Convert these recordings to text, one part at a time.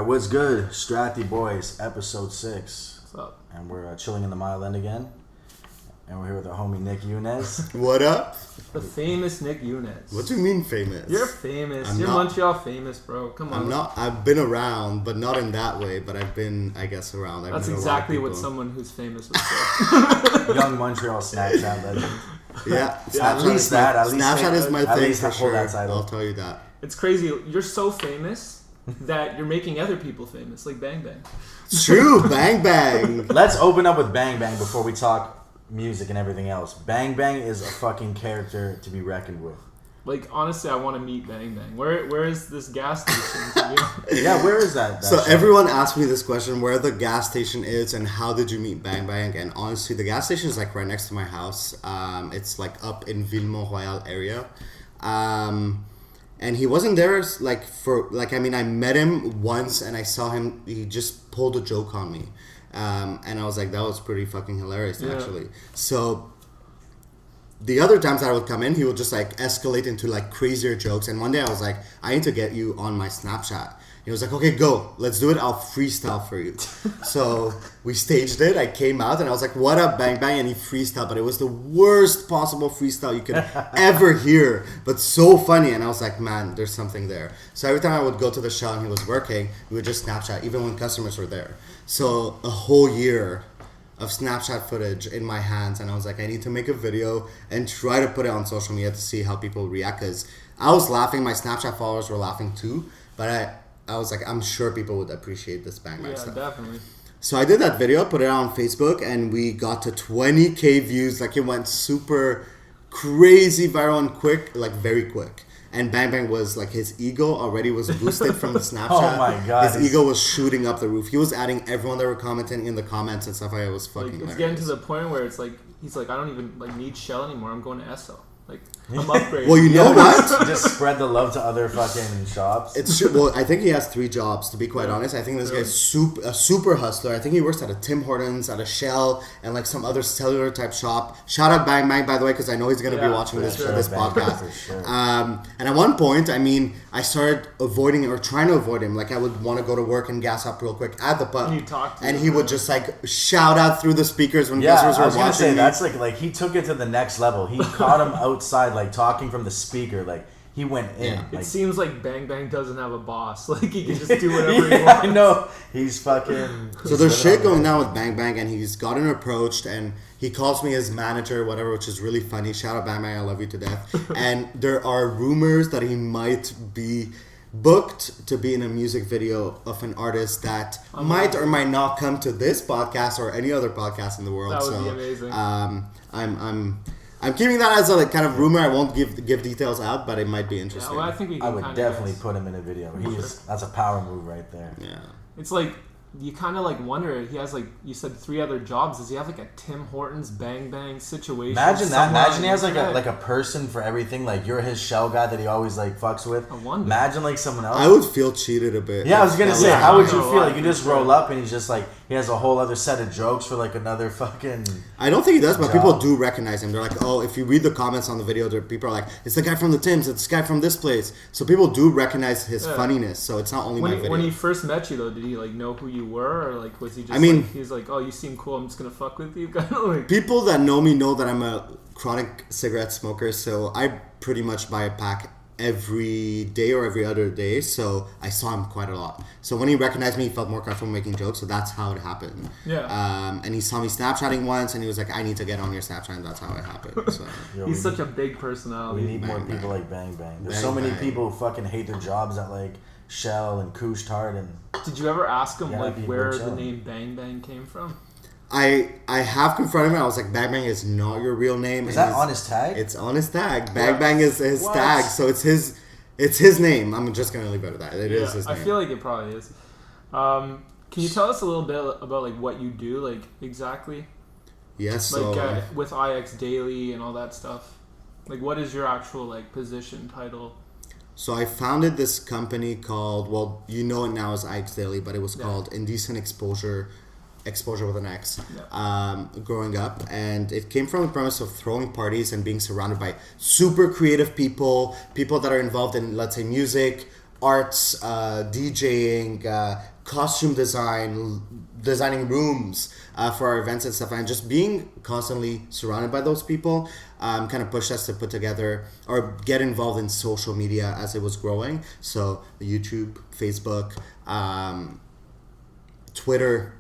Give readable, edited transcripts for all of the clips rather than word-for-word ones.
Alright, what's good? Strathdee Boys, episode 6. What's up? And we're chilling in the Mile End again. And we're here with our homie Nick Younes. What up? The famous Nick Younes. What do you mean famous? You're famous. You're not, Montreal famous, bro. Come on. I'm not. I've been around, but not in that way. But I've been, I guess, around. That's exactly what someone who's famous would say. Young Montreal Snapchat legend. Yeah, at least that. At least Snapchat is my thing for sure. That title. I'll tell you that. It's crazy. You're so famous that you're making other people famous, like Bang Bang. It's true. Bang Bang. Let's open up with Bang Bang before we talk music and everything else. Bang Bang is a fucking character to be reckoned with. Like, honestly, I want to meet Bang Bang. Where is this gas station? Yeah, where is that So shit? everyone asked me this question: where the gas station is, and how did you meet Bang Bang? And honestly, the gas station is like right next to my house. It's like up in Ville-Mont-Royal area. And he wasn't there I met him once and I saw him, he just pulled a joke on me. And I was like, that was pretty fucking hilarious actually. So the other times I would come in, he would just like escalate into like crazier jokes. And one day I was like, I need to get you on my Snapchat. He was like, okay, go. Let's do it. I'll freestyle for you. So we staged it. I came out and I was like, what up, Bang Bang? And he freestyled. But it was the worst possible freestyle you could ever hear. But so funny. And I was like, man, there's something there. So every time I would go to the show and he was working, we would just Snapchat, even when customers were there. So a whole year of Snapchat footage in my hands. And I was like, I need to make a video and try to put it on social media to see how people react. Because I was laughing. My Snapchat followers were laughing too. But I was like, I'm sure people would appreciate this Bang Bang stuff. Yeah, definitely. So I did that video, put it on Facebook, and we got to 20K views. Like, it went super crazy viral and quick, like very quick. And Bang Bang was like, his ego already was boosted from the Snapchat. Oh my God. His ego was shooting up the roof. He was adding everyone that were commenting in the comments and stuff like that. It was fucking hilarious. It's getting to the point where it's like, he's like, I don't even like need Shell anymore. I'm going to Esso. Like, I'm upgrading. Well, you know what? Just spread the love to other fucking shops. Well, I think he has 3 jobs, to be quite honest. I think this guy's a super hustler. I think he works at a Tim Hortons, at a Shell, and like some other cellular type shop. Shout out Bang Bang, by the way, because I know he's going to be watching this podcast. For sure. And at one point, I started avoiding or trying to avoid him. Like, I would want to go to work and gas up real quick at the pub. And he would just like shout out through the speakers when customers were watching. I was going to say, that's like he took it to the next level. He caught him outside, like talking from the speaker, like he went in. Yeah. Like, it seems like Bang Bang doesn't have a boss. Like, he can just do whatever he wants. I know. He's fucking. So there's shit going down with Bang Bang, and he's gotten approached, and he calls me his manager, whatever, which is really funny. Shout out Bang Bang, I love you to death. And there are rumors that he might be booked to be in a music video of an artist that might or might not come to this podcast or any other podcast in the world. That would be amazing. I'm keeping that as a like kind of rumor. I won't give details out, but it might be interesting. Yeah, well, I think I would definitely put him in a video. That's a power move right there. Yeah. It's like, you kind of like wonder, he has like, you said 3 other jobs. Does he have like a Tim Hortons Bang Bang situation? Imagine that. Imagine he has like a person for everything. Like, you're his shell guy that he always like fucks with. I wonder. Imagine like someone else. I would feel cheated a bit. Yeah, I was gonna say, how would you feel? Like, you just roll up and he's just like, he has a whole other set of jokes for like another fucking. I don't think he does, but people do recognize him. They're like, oh, if you read the comments on the video, people are like, it's the guy from the Tims, it's the guy from this place. So people do recognize his funniness. So it's not only my video. When he first met you though, did he like know who you were, or like was he just he's like, oh, you seem cool, I'm just gonna fuck with you? Kind of like. People that know me know that I'm a chronic cigarette smoker, so I pretty much buy a pack every day or every other day, so I saw him quite a lot. So when he recognized me, he felt more comfortable making jokes, so that's how it happened. Yeah. And he saw me Snapchatting once, and he was like, I need to get on your Snapchat, and that's how it happened. So he's such a big personality. We need more people like Bang Bang. There's so many people who fucking hate their jobs at like Shell and Couche Tard. And did you ever ask him like where the name Bang Bang came from? I have confronted him. I was like, Bang Bang is not your real name. Is that on his tag? It's on his tag. Bang Bang is his tag, so it's his name. I'm just gonna leave it at that. It is his name. I feel like it probably is. Can you tell us a little bit about like what you do, like exactly? Yes. Like with IX Daily and all that stuff. Like, what is your actual like position, title? So I founded this company called, well, you know it now as IX Daily, but it was called Indecent Exposure with an X, growing up. And it came from the premise of throwing parties and being surrounded by super creative people that are involved in, let's say, music, arts, DJing, costume designing rooms for our events and stuff, and just being constantly surrounded by those people kind of pushed us to put together or get involved in social media as it was growing. So YouTube, Facebook, Twitter,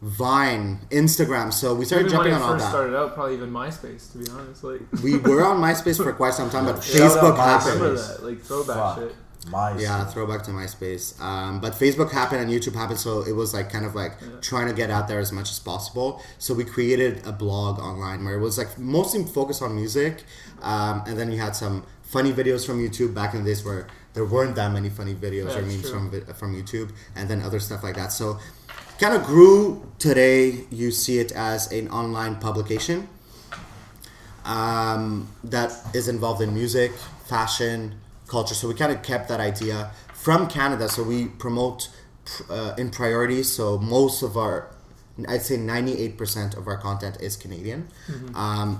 Vine, Instagram. So we started jumping on all that. When it first started out, probably even MySpace, to be honest. Like we were on MySpace for quite some time, but Shout Facebook out happened. I remember that, like throwback shit. MySpace. Yeah, throwback to MySpace. But Facebook happened and YouTube happened, so it was like kind of like trying to get out there as much as possible. So we created a blog online where it was like mostly focused on music, and then you had some funny videos from YouTube back in the days where there weren't that many funny videos or memes from YouTube, and then other stuff like that. So kind of grew. Today you see it as an online publication that is involved in music, fashion, culture. So we kind of kept that idea from Canada. So we promote in priority. So most of our, I'd say 98% of our content is Canadian.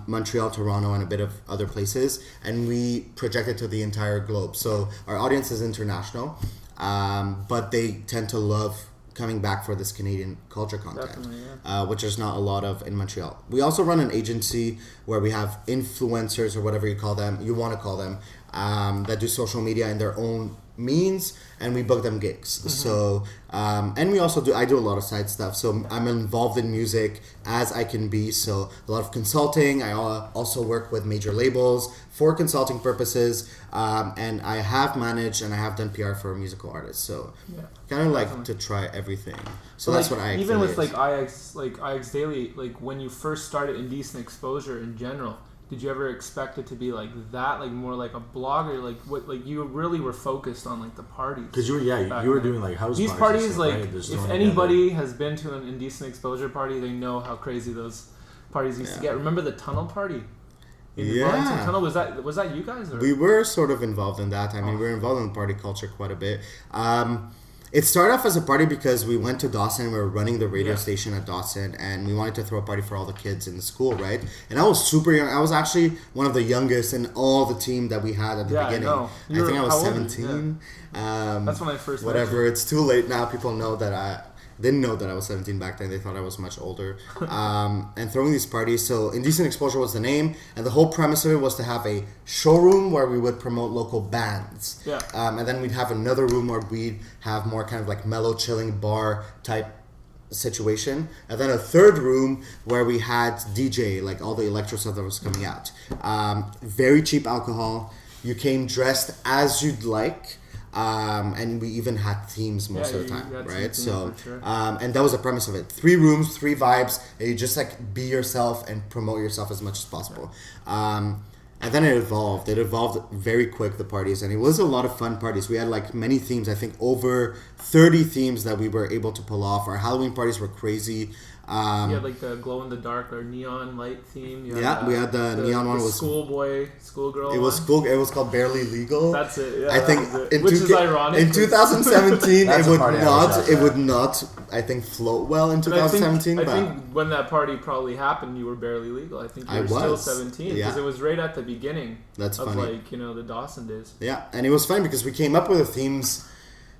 Montreal, Toronto, and a bit of other places. And we project it to the entire globe. So our audience is international, but they tend to love coming back for this Canadian culture content, which there's not a lot of in Montreal. We also run an agency where we have influencers or whatever you want to call them, that do social media in their own means, and we book them gigs. So and we also I do a lot of side stuff, so I'm involved in music as I can be. So a lot of consulting. I also work with major labels for consulting purposes, and I have managed and I have done PR for musical artists. So kind of like to try everything. So that's what I even with like IX Daily, like when you first started Indecent Exposure in general, did you ever expect it to be like that, like more like a blogger, like what, like you really were focused on like the parties? Because you were doing like house these parties, like right? if anybody has been to an Indecent Exposure party, they know how crazy those parties used to get. Remember the tunnel party? In the Wellington Tunnel, was that you guys? Or? We were sort of involved in that. I mean, we were involved in party culture quite a bit. It started off as a party because we went to Dawson. We were running the radio station at Dawson, and we wanted to throw a party for all the kids in the school, right? And I was super young. I was actually one of the youngest in all the team that we had at the beginning. I think I was 17. That's when I first whatever. It's too late now. People know that I didn't know that I was 17 back then. They thought I was much older. And throwing these parties. So Indecent Exposure was the name. And the whole premise of it was to have a showroom where we would promote local bands. And then we'd have another room where we'd have more kind of like mellow, chilling bar type situation. And then a third room where we had DJ, like all the electro stuff that was coming out. Very cheap alcohol. You came dressed as you'd like. And we even had themes most of the time, right? So, and that was the premise of it. 3 rooms, 3 vibes, and you just like be yourself and promote yourself as much as possible. And then it evolved. It evolved very quick, the parties, and it was a lot of fun parties. We had like many themes, I think over 30 themes that we were able to pull off. Our Halloween parties were crazy. You had like the glow in the dark or neon light theme. We had the neon one. Was schoolgirl. It was cool. It was called Barely Legal. That's it. Yeah, I think which is ironic. In 2017, it would not. I think float well in 2017. I think when that party probably happened, you were barely legal. I think you were still 17 because it was right at the beginning. That's of funny. Like the Dawson days. Yeah, and it was funny because we came up with the themes.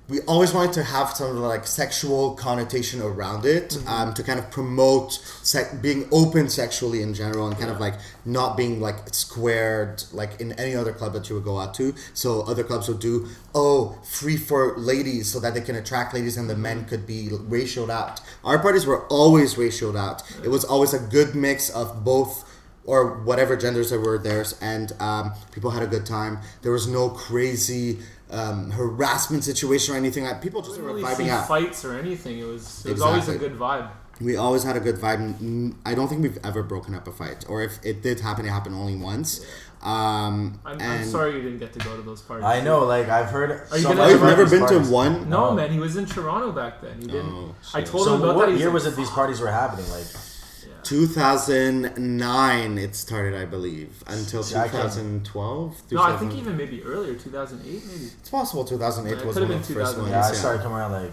We always wanted to have some like sexual connotation around it, to kind of promote being open sexually in general, and kind of like not being like squared like in any other club that you would go out to. So other clubs would do free for ladies so that they can attract ladies and the men could be ratioed out. Our parties were always ratioed out. It was always a good mix of both, or whatever genders there were there, and people had a good time. There was no crazy harassment situation or anything like. People just were vibing out. Fights or anything. It was always a good vibe. We always had a good vibe. I don't think we've ever broken up a fight, or if it did happen, it happened only once. I'm sorry you didn't get to go to those parties. I know, like I've heard. You've never been to one? No, man. He was in Toronto back then. He didn't. I told him about that. So what year was it these parties were happening? Like 2009 it started, I believe, until 2012. No, I think even maybe earlier, 2008 maybe. It's possible 2008 was one of the first ones. Yeah, I started coming around like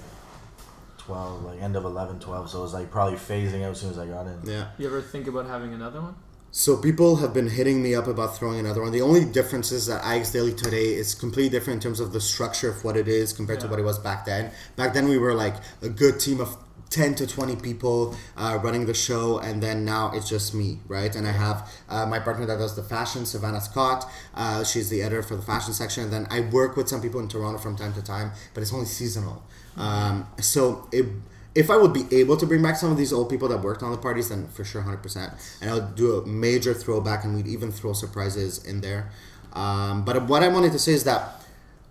12, like end of 11, 12, so it was like probably phasing out as soon as I got in. Yeah. You ever think about having another one? So people have been hitting me up about throwing another one. The only difference is that IX Daily today is completely different in terms of the structure of what it is compared to what it was back then. Back then we were like a good team of 10 to 20 people running the show, and then now it's just me, right? And I have my partner that does the fashion, Savannah Scott. She's the editor for the fashion section. And then I work with some people in Toronto from time to time, but it's only seasonal. If I would be able to bring back some of these old people that worked on the parties, then for sure 100%. And I would do a major throwback, and we'd even throw surprises in there. But what I wanted to say is that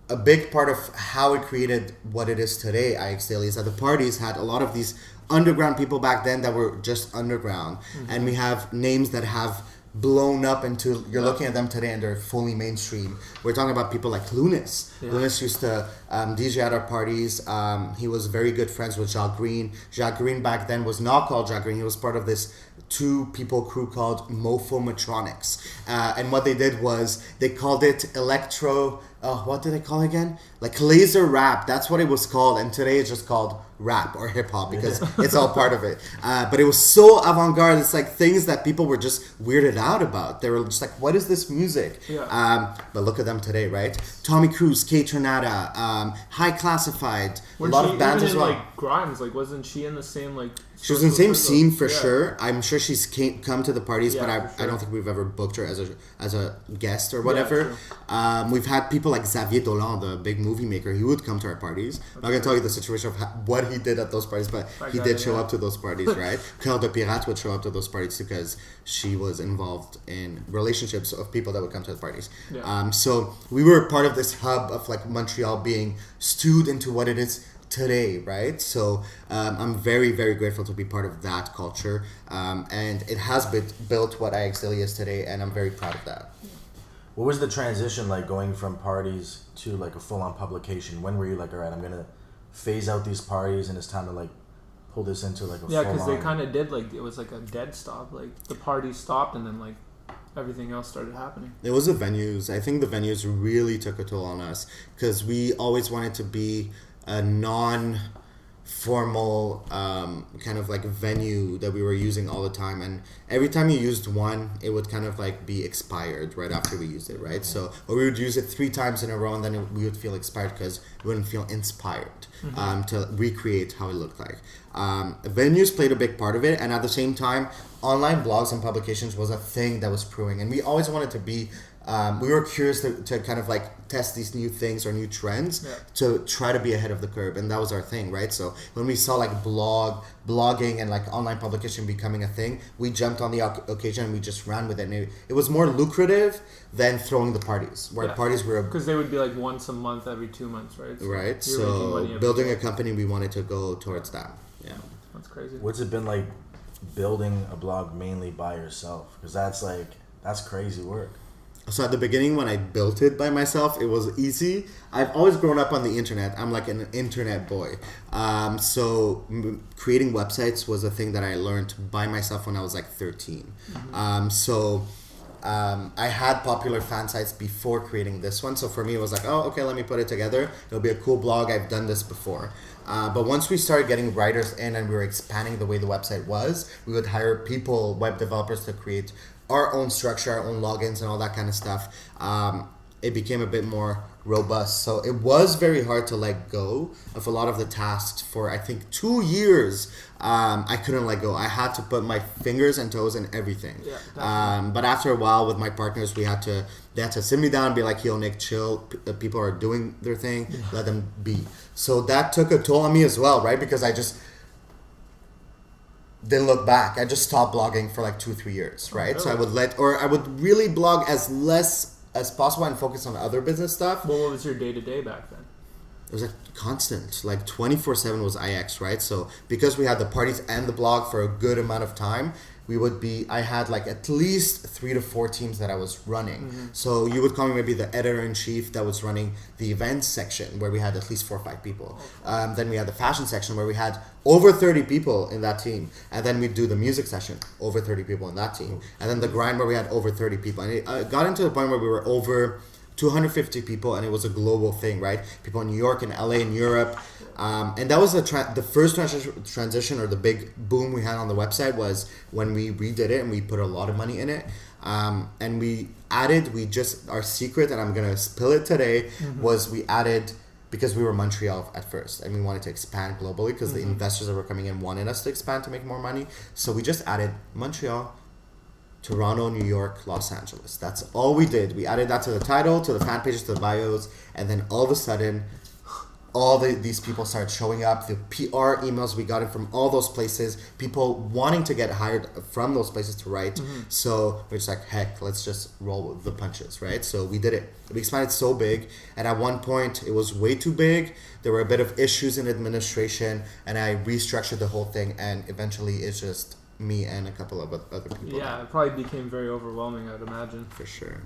a big part of how it created what it is today, IX Daily, is that the parties had a lot of these underground people back then that were just underground. And we have names that have blown up into, you're looking at them today and they're fully mainstream. We're talking about people like Younes. Younes used to DJ at our parties. He was very good friends with Jacques Green. Jacques Green back then was not called Jacques Green. He was part of this 2-people crew called Mofomatronics. And what they did was they called it electro, what did they call it again? Like laser rap. That's what it was called. And today it's just called rap or hip hop because it's all part of it. But it was so avant-garde. It's like things that people were just weirded out about. They were just like, what is this music? But look at them today, right? Tommy Cruise, Kay Trinata, High Classified, a lot of bands as well. Like Grimes, like wasn't she in the same like? She was in the same scene for sure. I'm sure she's come to the parties, but I don't think we've ever booked her as a guest or whatever. We've had people like Xavier Dolan, the big movie maker. He would come to our parties. I'm not gonna tell you the situation of what he did at those parties, but he did show up to those parties, right? Cœur de Pirate would show up to those parties because she was involved in relationships of people that would come to the parties. So we were part of this hub of like Montreal being stewed into what it is today, right? So I'm very, very grateful to be part of that culture, and it has built what IX Daily is today, and I'm very proud of that. What was the transition like going from parties to like a full-on publication? When were you like, all right, I'm gonna phase out these parties and it's time to like pull this into like a full-on? Because they kind of did like, it was like a dead stop. Like the party stopped and then like everything else started happening. It was the venues. I think the venues really took a toll on us because we always wanted to be a non-formal kind of like venue that we were using all the time, and every time you used one it would kind of like be expired right after we used it, right? So or we would use it 3 times in a row and then we would feel expired because we wouldn't feel inspired to recreate how it looked like. Venues played a big part of it, and at the same time online blogs and publications was a thing that was brewing, and we always wanted to be we were curious to kind of like test these new things or new trends to try to be ahead of the curve, and that was our thing, right? So when we saw like blogging and like online publication becoming a thing, we jumped on the occasion and we just ran with it, and it was more lucrative than throwing the parties, where parties were because they would be like once a month, every 2 months, right? So building a company, we wanted to go towards that. That's crazy. What's it been like building a blog mainly by yourself? Because that's crazy work. So at the beginning when I built it by myself, it was easy. I've always grown up on the internet. I'm like an internet boy. So creating websites was a thing that I learned by myself when I was like 13. I had popular fan sites before creating this one. So for me, it was like, oh, okay, let me put it together. It'll be a cool blog. I've done this before. But once we started getting writers in and we were expanding the way the website was, we would hire people, web developers, to create our own structure, our own logins and all that kind of stuff. It became a bit more robust. So it was very hard to let go of a lot of the tasks for, I think, 2 years. I couldn't let go. I had to put my fingers and toes in everything. But after a while with my partners, they had to sit me down and be like, yo, Nick, chill. People are doing their thing. Let them be. So that took a toll on me as well, right? Because I just didn't look back. I just stopped blogging for like 2-3 years, right? So I would really blog as less as possible and focus on other business stuff. Well, what was your day-to-day back then? It was like constant, like 24/7 was IX, right? So because we had the parties and the blog for a good amount of time, I had like at least 3 to 4 teams that I was running. So you would call me maybe the editor-in-chief that was running the events section where we had at least 4 or 5 people. Then we had the fashion section where we had over 30 people in that team. And then we'd do the music session, over 30 people in that team. And then the grind where we had over 30 people. And it got into the point where we were over 250 people, and it was a global thing, right? People in New York and LA and Europe. And that was the first transition or the big boom we had on the website was when we redid it and we put a lot of money in it. And we just, our secret, and I'm going to spill it today, was we added, because we were Montreal at first and we wanted to expand globally because the investors that were coming in wanted us to expand to make more money. So we just added Montreal, Toronto, New York, Los Angeles. That's all we did. We added that to the title, to the fan pages, to the bios, and then all of a sudden, these people started showing up. The PR emails we got in from all those places, people wanting to get hired from those places to write. So we're just like, heck, let's just roll with the punches, right? So we did it. We expanded so big, and at one point it was way too big. There were a bit of issues in administration, and I restructured the whole thing, and eventually it's just me and a couple of other people. Yeah, it probably became very overwhelming, I'd imagine. For sure.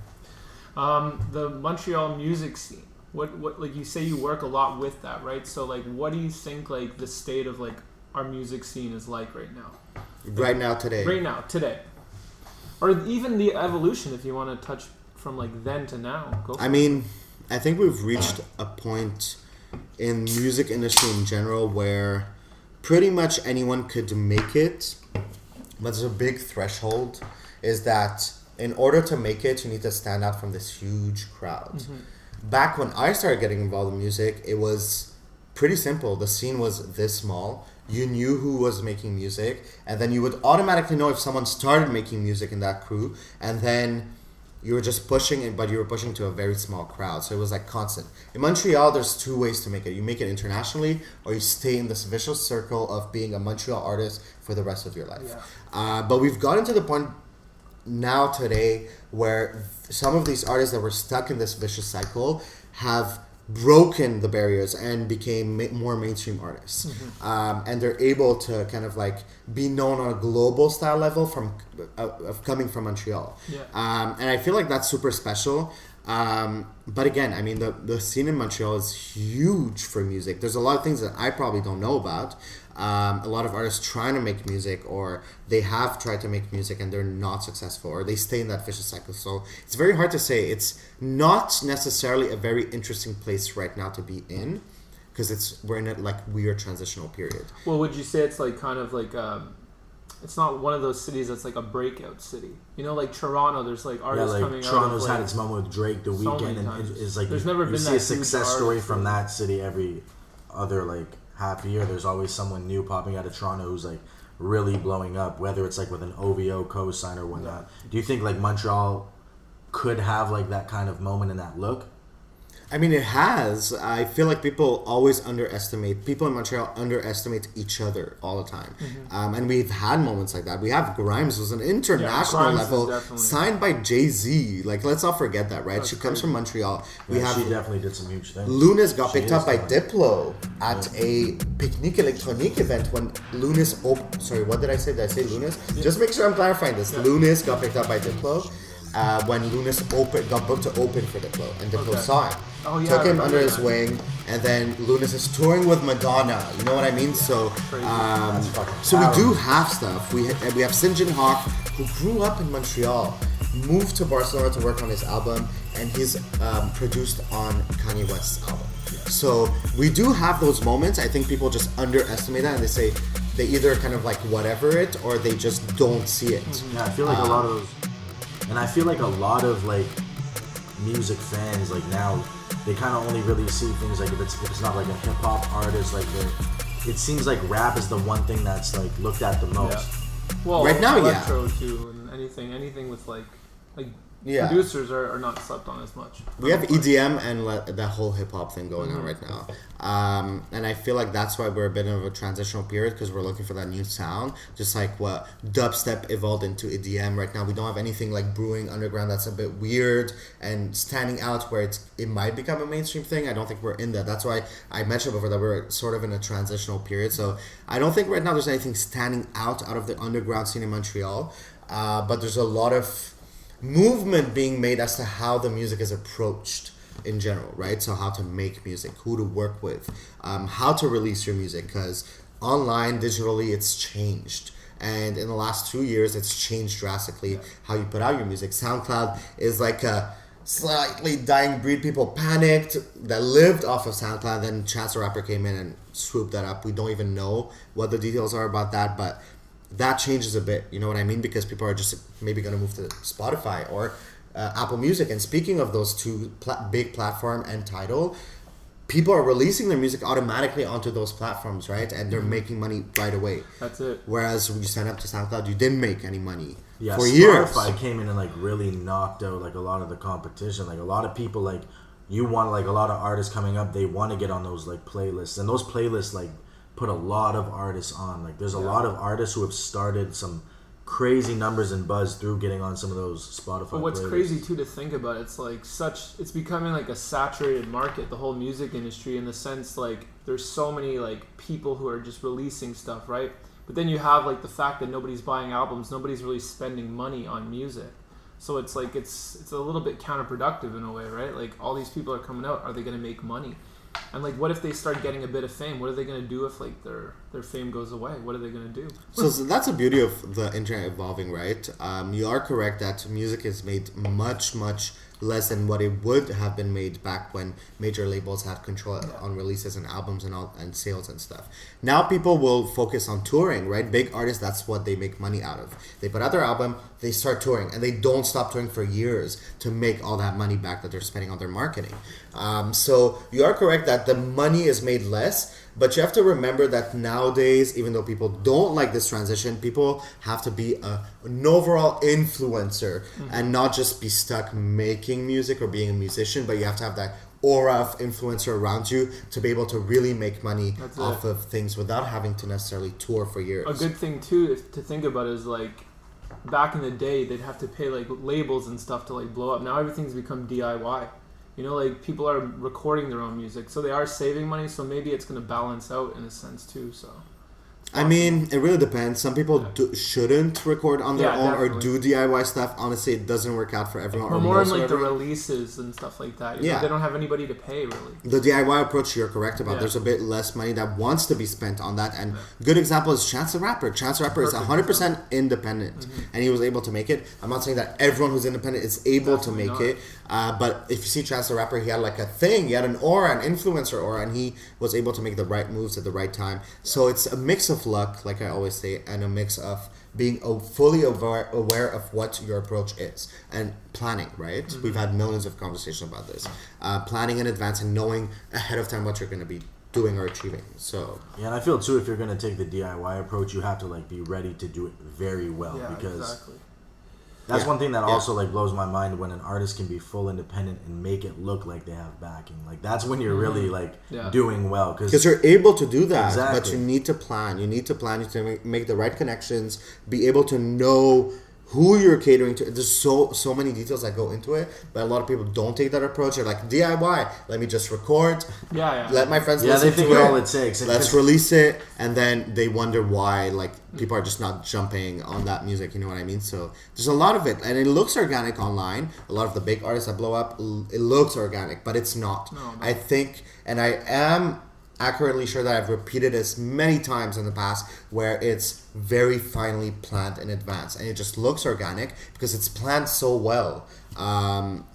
The Montreal music scene. What like you say you work a lot with that, right? So like what do you think like the state of like our music scene is like right now? Right now, today. Or even the evolution, if you want to touch from like then to now. I think we've reached a point in music industry in general where pretty much anyone could make it, but there's a big threshold, is that in order to make it, you need to stand out from this huge crowd. Back when I started getting involved in music, it was pretty simple. The scene was this small. You knew who was making music, and then you would automatically know if someone started making music in that crew, and then you were just pushing it, but you were pushing to a very small crowd. So it was like constant. In Montreal, there's two ways to make it. You make it internationally, or you stay in this vicious circle of being a Montreal artist for the rest of your life. But we've gotten to the point now today where some of these artists that were stuck in this vicious cycle have broken the barriers and became more mainstream artists. And they're able to kind of like be known on a global style level from coming from Montreal. And I feel like that's super special. But again, I mean, the scene in Montreal is huge for music. There's a lot of things that I probably don't know about. A lot of artists trying to make music, or they have tried to make music and they're not successful, or they stay in that vicious cycle. So it's very hard to say. It's not necessarily a very interesting place right now to be in, because we're in a like weird transitional period. Well, would you say it's like kind of like it's not one of those cities that's like a breakout city? You know, like Toronto, there's like artists coming out. Toronto's like, had its moment with Drake, The Weeknd, and it's like there's never been see that a success story from really. that city every other like half year. There's always someone new popping out of Toronto who's like really blowing up, whether it's like with an OVO co-sign or whatnot. Do you think like Montreal could have like that kind of moment and that look? I mean, it has. I feel like people in Montreal underestimate each other all the time. And we've had moments like that. We have Grimes, was an international level, signed by Jay-Z. Like, let's not forget that, right? She comes from Montreal. She definitely did some huge things. Lunas got picked up by Diplo at a Picnic Electronique event when Lunas... sorry, what did I say? Did I say Lunas? Just make sure I'm clarifying this. Lunas got picked up by Diplo. When Lunas got booked to open for Diplo, and Diplo saw him, took him under his wing, and then Lunas is touring with Madonna. You know what I mean? So, so we do have stuff. We have St. John Hawk, who grew up in Montreal, moved to Barcelona to work on his album, and he's produced on Kanye West's album. So we do have those moments. I think people just underestimate that, and they say they either kind of like whatever it, or they just don't see it. Yeah, I feel like a lot of those. And I feel like a lot of like music fans like now, they kind of only really see things like if it's not like a hip hop artist, like it seems like rap is the one thing that's like looked at the most. Well, right now, electro too, and anything with like producers are not slept on as much. We have EDM and that whole hip hop thing going on right now, and I feel like that's why we're a bit of a transitional period, because we're looking for that new sound, just like what dubstep evolved into EDM. Right now, we don't have anything like brewing underground that's a bit weird and standing out where it might become a mainstream thing. I don't think we're in that. That's why I mentioned before that we're sort of in a transitional period. So I don't think right now there's anything standing out of the underground scene in Montreal, but there's a lot of movement being made as to how the music is approached in general, right? So how to make music, who to work with, how to release your music, because online, digitally, it's changed. And in the last 2 years, it's changed drastically how you put out your music. SoundCloud is like a slightly dying breed. People panicked that lived off of SoundCloud. Then Chance the Rapper came in and swooped that up. We don't even know what the details are about that, but that changes a bit. You know what I mean? Because people are just maybe going to move to Spotify or Apple Music. And speaking of those two big platform and Tidal, people are releasing their music automatically onto those platforms, right? And they're making money right away. That's it. Whereas when you sign up to SoundCloud, you didn't make any money for Spotify years. came in and like really knocked out like a lot of the competition. Like a lot of people, like you want like a lot of artists coming up, they want to get on those like playlists, and those playlists like put a lot of artists on. Like there's a lot of artists who have started some crazy numbers and buzz through getting on some of those Spotify But what's playlists. crazy too to think about, it's like it's becoming like a saturated market, the whole music industry, in the sense like there's so many like people who are just releasing stuff, right? But then you have like the fact that nobody's buying albums, nobody's really spending money on music. So it's like it's a little bit counterproductive in a way, right? Like all these people are coming out, are they going to make money? And like, what if they start getting a bit of fame? What are they going to do if like their fame goes away? What are they going to do? So that's the beauty of the internet evolving, right? You are correct that music is made much less than what it would have been made back when major labels had control on releases and albums and sales and stuff. Now people will focus on touring, right? Big artists, that's what they make money out of. They put out their album, they start touring, and they don't stop touring for years to make all that money back that they're spending on their marketing. So you are correct that the money is made less, but you have to remember that nowadays, even though people don't like this transition, people have to be an overall influencer and not just be stuck making music or being a musician, but you have to have that aura of influencer around you to be able to really make money off of things without having to necessarily tour for years. A good thing too to think about is like back in the day they'd have to pay like labels and stuff to like blow up. Now everything's become DIY. You know, like people are recording their own music, so they are saving money. So maybe it's going to balance out in a sense too. So, I mean, it really depends. Some people shouldn't record on their own or do DIY stuff. Honestly, it doesn't work out for everyone. Or more in like the releases and stuff like that. You know, they don't have anybody to pay really. The DIY approach you're correct about. There's a bit less money that wants to be spent on that. And good example is Chance the Rapper. Chance the Rapper is 100% independent, and he was able to make it. I'm not saying that everyone who's independent is able to make it. But if you see Chance the Rapper, he had like a thing. He had an aura, an influencer aura, and he was able to make the right moves at the right time. So it's a mix of luck, like I always say, and a mix of being fully aware of what your approach is and planning, right? We've had millions of conversations about this. Planning in advance and knowing ahead of time what you're going to be doing or achieving. So yeah, and I feel too, if you're going to take the DIY approach, you have to like be ready to do it very well, because that's one thing that also like blows my mind, when an artist can be full independent and make it look like they have backing. Like that's when you're really like doing well, because you're able to do that. But you need to plan. You need to make the right connections, be able to know who you're catering to. There's so many details that go into it, but a lot of people don't take that approach. They're like, DIY, let me just record, let my friends listen they think to it, all it takes. let's release it, and then they wonder why like people are just not jumping on that music, you know what I mean? So there's a lot of it, and it looks organic online. A lot of the big artists that blow up, it looks organic, but it's not. I think, and I am accurately sure that I've repeated this many times in the past, where it's very finely planned in advance, and it just looks organic because it's planned so well.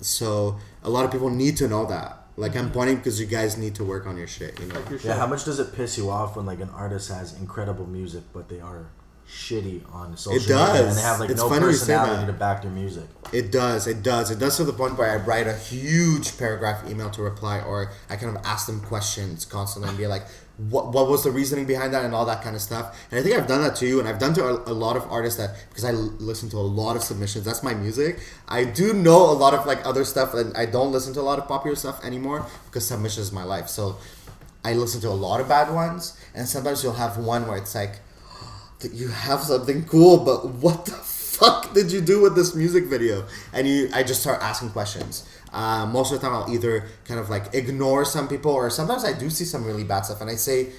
So a lot of people need to know that. Like, I'm pointing because you guys need to work on your shit, you know? How much does it piss you off when like an artist has incredible music but they are shitty on social media and they have like no personality to back their music? It does to the point where I write a huge paragraph email to reply, or I kind of ask them questions constantly and be like, what was the reasoning behind that and all that kind of stuff. And I think I've done that to you, and I've done to a lot of artists, that because I listen to a lot of submissions, that's my music. I do know a lot of like other stuff, and I don't listen to a lot of popular stuff anymore because submission is my life. So I listen to a lot of bad ones, and sometimes you'll have one where it's like, you have something cool, but what the fuck did you do with this music video? And I just start asking questions. Most of the time I'll either kind of like ignore some people, or sometimes I do see some really bad stuff and I say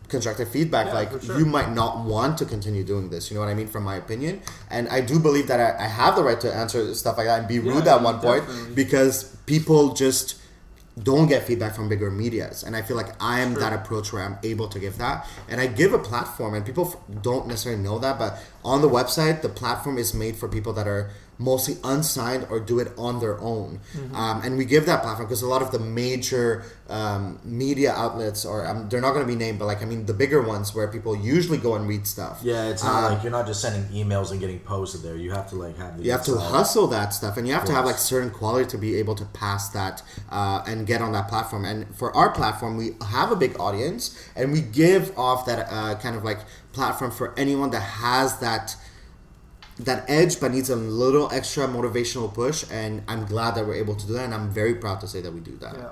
constructive feedback, you might not want to continue doing this, you know what I mean, from my opinion. And I do believe that I have the right to answer stuff like that and be rude at one point, because people just don't get feedback from bigger medias, and I feel like I am that approach where I'm able to give that, and I give a platform, and people don't necessarily know that, but on the website the platform is made for people that are mostly unsigned or do it on their own. And we give that platform because a lot of the major media outlets, or they're not going to be named, but like, I mean, the bigger ones where people usually go and read stuff. Yeah, it's not like you're not just sending emails and getting posted there. You have to like have the You have to hustle that stuff, and you have to have like Yes. certain quality to be able to pass that and get on that platform. And for our platform, we have a big audience, and we give off that kind of like platform for anyone that has that edge but needs a little extra motivational push. And I'm glad that we're able to do that, and I'm very proud to say that we do that. Yeah.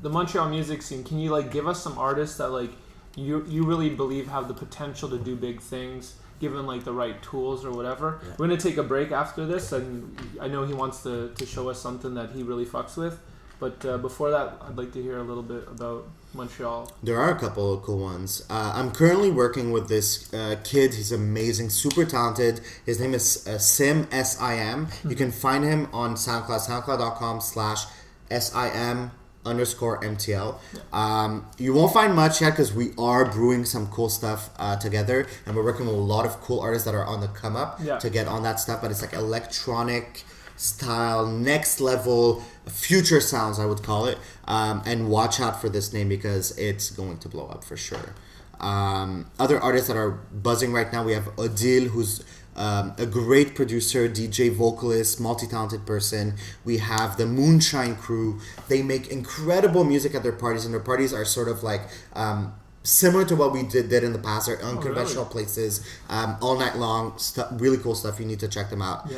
The Montreal music scene, can you like give us some artists that like you really believe have the potential to do big things given like the right tools or whatever? Yeah. We're gonna take a break after this, and I know he wants to show us something that he really fucks with, but before that I'd like to hear a little bit about Montreal. There are a couple of cool ones. I'm currently working with this kid. He's amazing, super talented. His name is Sim, S-I-M. You can find him on SoundCloud, soundcloud.com/SIM_MTL. You won't find much yet because we are brewing some cool stuff together, and we're working with a lot of cool artists that are on the come up to get on that stuff. But it's like electronic style, next level, future sounds, I would call it. And watch out for this name because it's going to blow up for sure. Other artists that are buzzing right now, we have Odile, who's a great producer, DJ, vocalist, multi-talented person. We have the Moonshine Crew. They make incredible music at their parties, and their parties are sort of like similar to what we did in the past. They're unconventional places, all night long, really cool stuff. You need to check them out.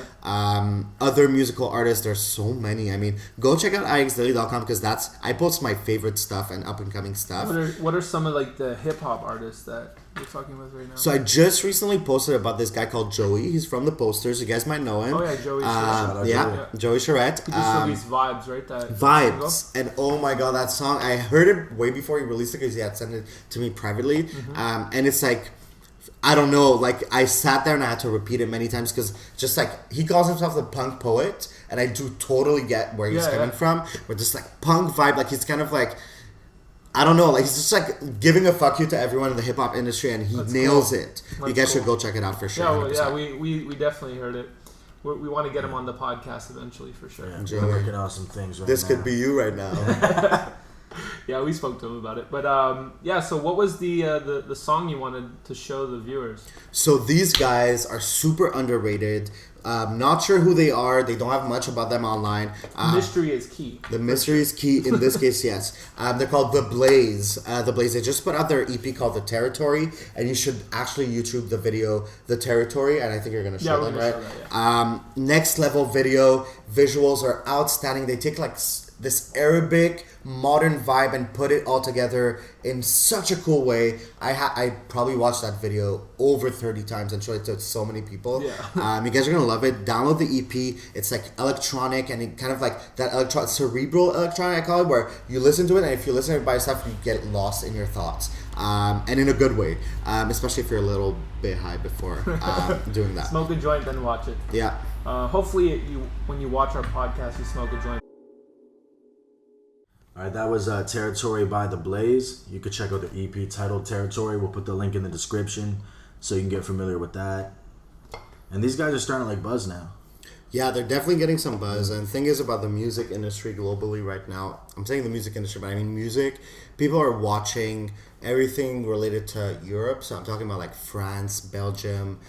Other musical artists, there's so many. I mean, go check out ixdaily.com because I post my favorite stuff and up and coming stuff. What are some of like the hip hop artists that you're fucking with right now? So I just recently posted about this guy called Joey. He's from the Posters. You guys might know him. Oh yeah, Joey Charette. Joey Charette. He just released Vibes, right? That Vibes. single? And oh my god, that song, I heard it way before he released it because he had sent it to me privately. And it's like, I don't know, like I sat there and I had to repeat it many times because just like he calls himself the punk poet, and I do totally get where he's coming from. But just like punk vibe, like he's kind of like, I don't know, like he's just like giving a fuck you to everyone in the hip hop industry, and he nails it. You guys should go check it out for sure. We definitely heard it. We want to get him on the podcast eventually for sure. Yeah, we're working on some things right this now. could be you right now. Yeah, we spoke to him about it. But so what was the song you wanted to show the viewers? So these guys are super underrated. Not sure who they are. They don't have much about them online. Mystery is key. The mystery is key in this case, yes. They're called The Blaze. The Blaze. They just put out their EP called The Territory, and you should actually YouTube the video The Territory, and I think you're going to show them, right? Next level video. Visuals are outstanding. They take like this Arabic modern vibe and put it all together in such a cool way. I probably watched that video over 30 times and showed it to so many people. You guys are gonna love it. Download the EP. It's like electronic, and it kind of like that cerebral electronic, I call it, where you listen to it, and if you listen to it by yourself, you get lost in your thoughts, and in a good way, especially if you're a little bit high before doing that. Smoke a joint, then watch it. Yeah. Hopefully, when you watch our podcast, you smoke a joint. Alright, that was Territory by The Blaze. You could check out the EP titled Territory. We'll put the link in the description so you can get familiar with that. And these guys are starting to like buzz now. Yeah, they're definitely getting some buzz. And the thing is about the music industry globally right now, I'm saying the music industry, but I mean music, people are watching everything related to Europe. So I'm talking about like France, Belgium,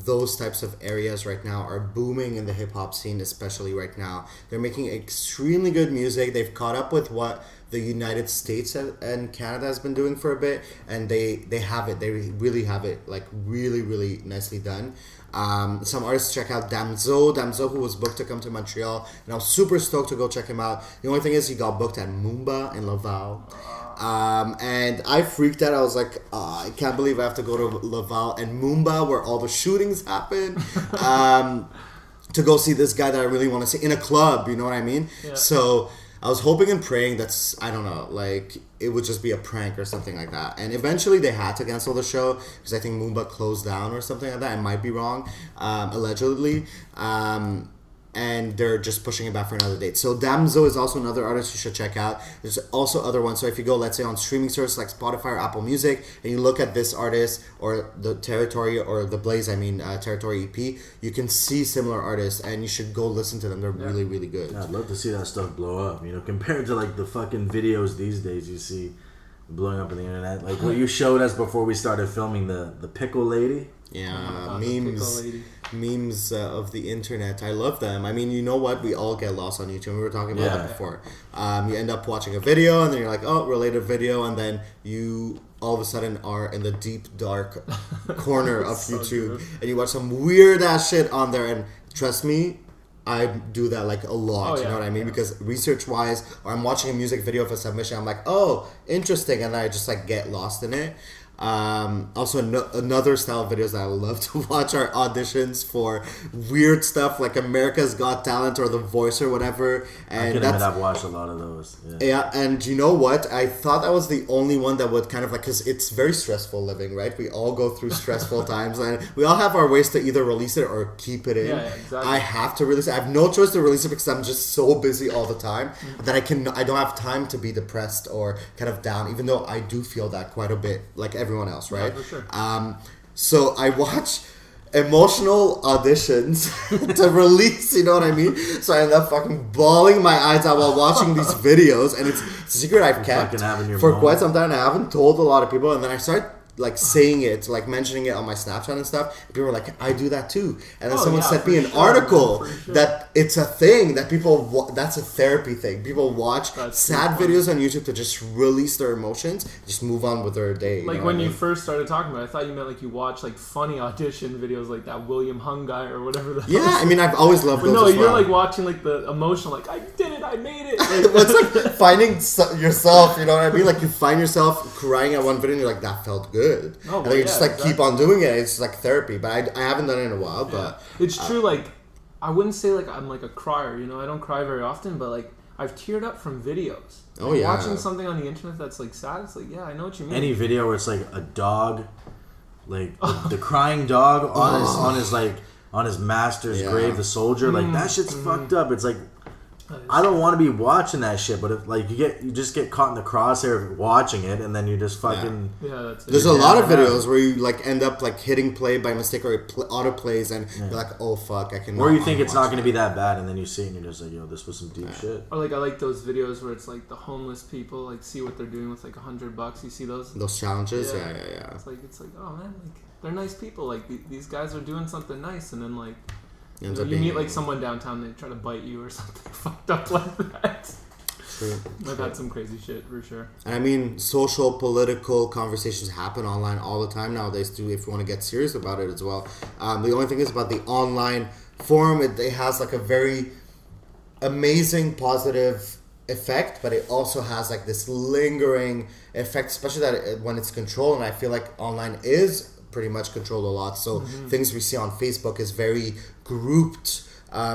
those types of areas right now are booming in the hip-hop scene, especially right now. They're making extremely good music. They've caught up with what the United States and Canada has been doing for a bit, and they have it. They really have it, like really, really nicely done. Some artists check out Damso, who was booked to come to Montreal, and I was super stoked to go check him out. The only thing is he got booked at Moomba in Laval. And I freaked out. I was like, I can't believe I have to go to Laval and Moomba, where all the shootings happen, to go see this guy that I really want to see in a club. You know what I mean? Yeah. So I was hoping and praying I don't know, like it would just be a prank or something like that. And eventually they had to cancel the show because I think Moomba closed down or something like that. I might be wrong, allegedly. and they're just pushing it back for another date. So Damso is also another artist you should check out. There's also other ones. So if you go, let's say, on streaming services like Spotify or Apple Music, and you look at this artist or the Territory or the Blaze, Territory EP, you can see similar artists, and you should go listen to them. They're really, really good. Yeah, I'd love to see that stuff blow up. Compared to like the fucking videos these days you see blowing up on the internet, like what you showed us before we started filming the pickle lady. Yeah, memes of the internet. I love them. I mean, you know what? We all get lost on YouTube. We were talking about that before. You end up watching a video, and then you're like, oh, related video, and then you all of a sudden are in the deep, dark corner of so YouTube, and you watch some weird ass shit on there, and trust me, I do that like a lot, you know what I mean? Because research wise, or I'm watching a music video for submission, I'm like, oh, interesting, and then I just like get lost in it. Also another style of videos that I love to watch are auditions for weird stuff like America's Got Talent or The Voice or whatever. And I can admit I've watched a lot of those. Yeah, and you know what? I thought that was the only one that would kind of like, because it's very stressful living, right? We all go through stressful times, and we all have our ways to either release it or keep it in. Yeah, exactly. I have to release it. I have no choice to release it because I'm just so busy all the time that I don't have time to be depressed or kind of down, even though I do feel that quite a bit, like everyone else, right? Yeah, for sure. So I watch emotional auditions to release, you know what I mean? So I end up fucking bawling my eyes out while watching these videos, and it's a secret I've kept for quite some time. I haven't told a lot of people, and then I started like saying it, like mentioning it on my Snapchat and stuff. People were like, I do that too. And then someone sent me an article that it's a thing that people, that's a therapy thing. People watch sad videos on YouTube to just release their emotions, just move on with their day. Like when you first started talking about it, I thought you meant like you watch like funny audition videos like that William Hung guy or whatever. I mean, I've always loved those. No, as you're well. like watching like the emotional, like I did it, I made it. Like, it's like finding yourself, you know what I mean? Like you find yourself crying at one video and you're like, that felt good. And then you just like keep on doing it. It's like therapy, but I haven't done it in a while. But it's true. Like I wouldn't say like I'm like a crier. I don't cry very often, but like I've teared up from videos. Watching something on the internet that's like sad. It's like I know what you mean. Any video where it's like a dog, like the crying dog on his master's grave, the soldier, like that shit's fucked up. It's like I don't want to be watching that shit, but if like you just get caught in the crosshair of watching it, and then you just fucking that's it. There's a lot of videos where you like end up like hitting play by mistake, or it auto plays, and you're like, oh fuck, I can. Or you think it's not going to be that bad, and then you see it and you're just like, yo, this was some deep shit. Or like I like those videos where it's like the homeless people like see what they're doing with like $100. You see those challenges, yeah. It's like oh man, like they're nice people. Like these guys are doing something nice, and then like. You meet like someone downtown, they try to bite you or something fucked up like that. True. I've had some crazy shit for sure. And I mean, social, political conversations happen online all the time nowadays too, if you want to get serious about it as well. The only thing is about the online forum, it has like a very amazing positive effect, but it also has like this lingering effect, especially that when it's controlled, and I feel like online is pretty much controlled a lot. So things we see on Facebook is very grouped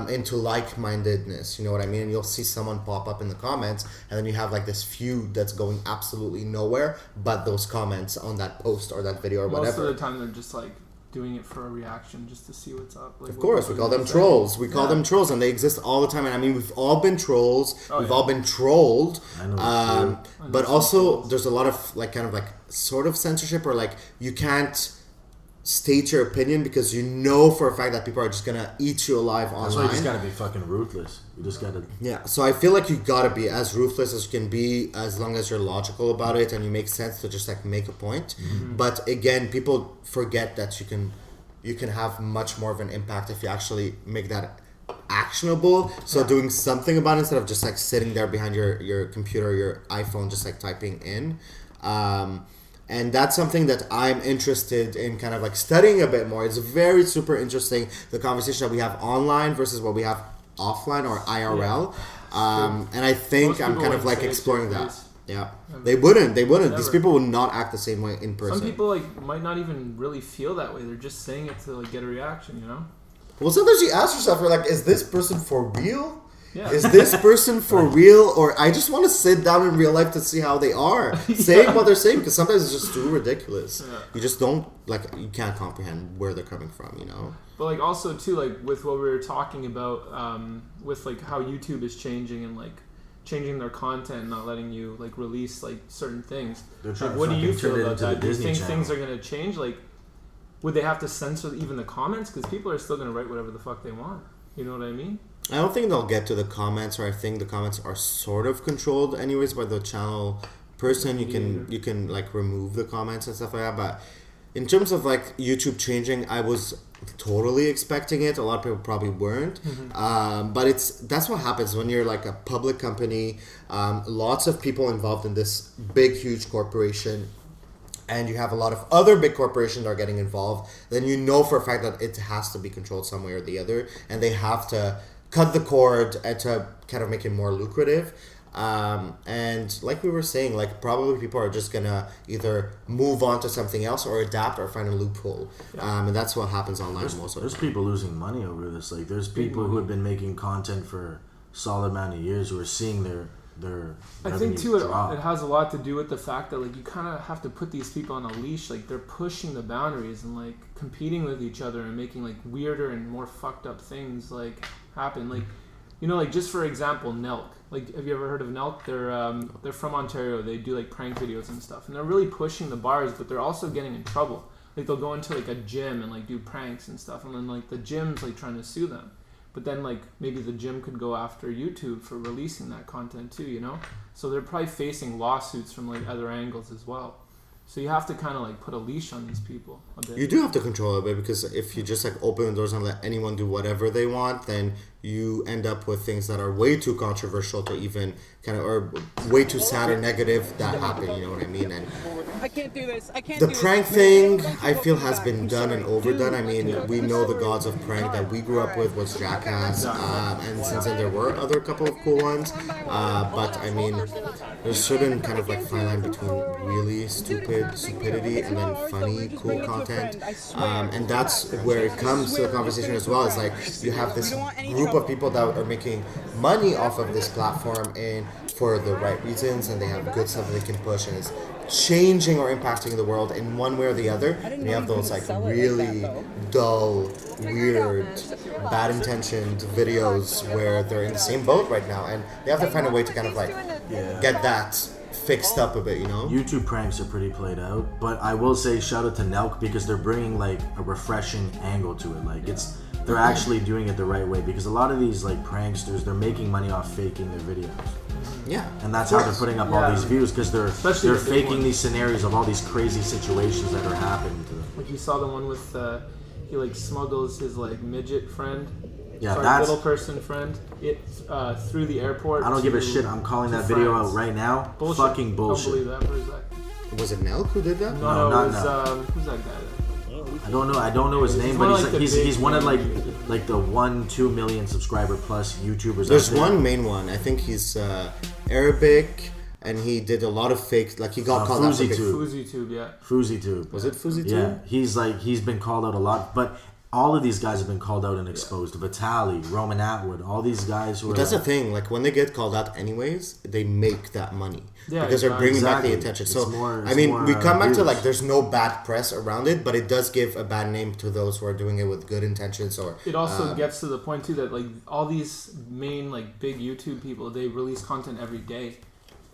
into like-mindedness, you know what I mean? And you'll see someone pop up in the comments, and then you have like this feud that's going absolutely nowhere but those comments on that post or that video or whatever. Most of the time they're just like doing it for a reaction just to see what's up. Like, of course, we call them trolls. We call them trolls, and they exist all the time. And I mean, we've all been trolls. We've all been trolled. But also, there's a lot of like kind of like sort of censorship, or like you can't state your opinion because you know for a fact that people are just gonna eat you alive online. That's why you just gotta be fucking ruthless. You just gotta. Yeah, so I feel like you gotta be as ruthless as you can be, as long as you're logical about it and you make sense to just like make a point. But again, people forget that you can have much more of an impact if you actually make that actionable. So doing something about it instead of just like sitting there behind your computer, your iPhone, just like typing in. And that's something that I'm interested in kind of like studying a bit more. It's very super interesting, the conversation that we have online versus what we have offline or IRL. And I think I'm kind of like exploring that. Yeah. They wouldn't. Never. These people would not act the same way in person. Some people like might not even really feel that way. They're just saying it to like get a reaction, you know? Well, sometimes you ask yourself, you're like, is this person for real? Yeah. is this person for real, or I just want to sit down in real life to see how they are saying what they're saying, because sometimes it's just too ridiculous. Yeah. You just don't you can't comprehend where they're coming from, you know. But like also too, like with what we were talking about, with like how YouTube is changing and like changing their content, not letting you like release like certain things. They're trying Like, what do you turn feel it about into that? the Do you Disney think Channel. things are gonna change? Like, would they have to censor even the comments? Because people are still gonna write whatever the fuck they want. You know what I mean? I don't think they'll get to the comments, or I think the comments are sort of controlled anyways by the channel person. You can like remove the comments and stuff like that. But in terms of like YouTube changing, I was totally expecting it. A lot of people probably weren't. But that's what happens when you're like a public company. Lots of people involved in this big, huge corporation. And you have a lot of other big corporations that are getting involved, then you know for a fact that it has to be controlled some way or the other, and they have to cut the cord and to kind of make it more lucrative. And like we were saying, like probably people are just gonna either move on to something else or adapt or find a loophole. And that's what happens online most of the There's time. people losing money over this. Like there's people who have been making content for a solid amount of years who are seeing their I think too drop. it has a lot to do with the fact that like you kind of have to put these people on a leash. Like they're pushing the boundaries and like competing with each other and making like weirder and more fucked up things like happen. Like, you know, like just for example, Nelk. Like, have you ever heard of Nelk? They're from Ontario. They do like prank videos and stuff, and they're really pushing the bars, but they're also getting in trouble. Like they'll go into like a gym and like do pranks and stuff, and then like the gym's like trying to sue them. But then, like, maybe the gym could go after YouTube for releasing that content too, you know? So they're probably facing lawsuits from, like, other angles as well. So you have to kind of, like, put a leash on these people a bit. You do have to control it a bit, because if you just like open the doors and let anyone do whatever they want, then you end up with things that are way too controversial to even kind of, or way too sad or negative that happen, you know what I mean? And I can't do this. I can't the do prank this. thing, I feel, has been done and overdone. I mean, we know the gods of prank that we grew up with was Jackass, and since then there were other couple of cool ones. But I mean, there's certain kind of like fine line between really stupidity and then funny, cool content. And that's where it comes to the conversation as well. It's like you have this group of people that are making money off of this platform and for the right reasons, and they have good stuff that they can push, and it's changing or impacting the world in one way or the other. And you have those like really dull, weird, bad intentioned videos where they're in the same boat right now, and they have to find a way to kind of like get that fixed up a bit, you know? YouTube pranks are pretty played out, but I will say shout out to Nelk because they're bringing like a refreshing angle to it. Like they're actually doing it the right way, because a lot of these like pranksters, they're making money off faking their videos. Yeah. And that's how they're putting up all these views, because they're Especially they're the big faking ones. these scenarios of all these crazy situations that are happening to them. Like you saw the one with, he like smuggles his like midget friend. Yeah, Sorry, that's. little person friend. Through the airport. I don't give a to- shit. I'm calling to that video France. out right now. Bullshit. Fucking bullshit. Don't believe that for a sec. Was it Nelk who did that? No, not it was, Nelk. who's that guy? I don't know his name, one but of, like, the he's big one of names. like the 1-2 million subscriber plus YouTubers. There's out there. one main one. I think he's Arabic, and he did a lot of fake. Like he got called out for FoozyTube. FoozyTube, yeah. FoozyTube. Was it Fuzzy Yeah, too? he's been called out a lot, but all of these guys have been called out and exposed. Vitali, Roman Atwood, all these guys who are. That's the thing. Like when they get called out, anyways, they make that money Yeah, because they're bringing back the exactly. attention. It's So more- I it's mean, more, we come back to views. like there's no bad press around it, but it does give a bad name to those who are doing it with good intentions. Or It also gets to the point too that like all these main like big YouTube people, they release content every day.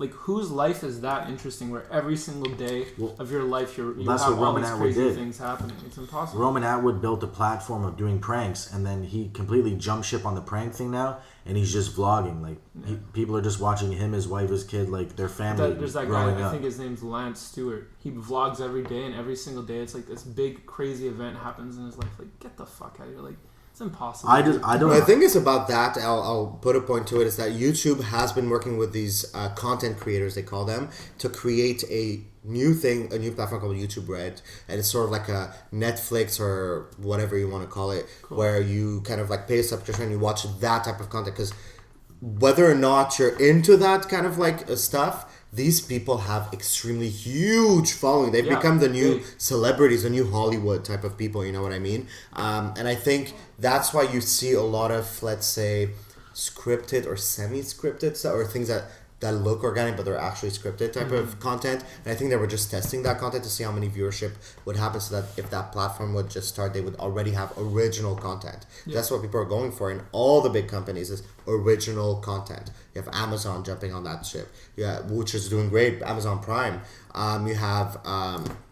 Like whose life is that interesting where every single day of your life you that's have what all Roman these Atwood crazy did. things happening? It's impossible. Roman Atwood built a platform of doing pranks, and then he completely jumped ship on the prank thing now, and he's just vlogging. Like people are just watching him, his wife, his kid, like their family There's that growing guy, I up. think his name's Lance Stewart. He vlogs every day, and every single day it's like this big crazy event happens in his life. Like get the fuck out of here! Like it's impossible. I don't. the thing is about that, I'll put a point to it, is that YouTube has been working with these content creators, they call them, to create a new thing, a new platform called YouTube Red, and it's sort of like a Netflix or whatever you want to call it, where you kind of like pay a subscription and you watch that type of content, because whether or not you're into that kind of like stuff, these people have extremely huge following. They've Yeah, become the new big. celebrities, the new Hollywood type of people, you know what I mean? And I think that's why you see a lot of, let's say, scripted or semi-scripted stuff, or things that look organic but they're actually scripted type of content. And I think they were just testing that content to see how many viewership would happen, so that if that platform would just start, they would already have original content. That's what people are going for in all the big companies, is original content. You have Amazon jumping on that ship, which is doing great. Amazon Prime. You have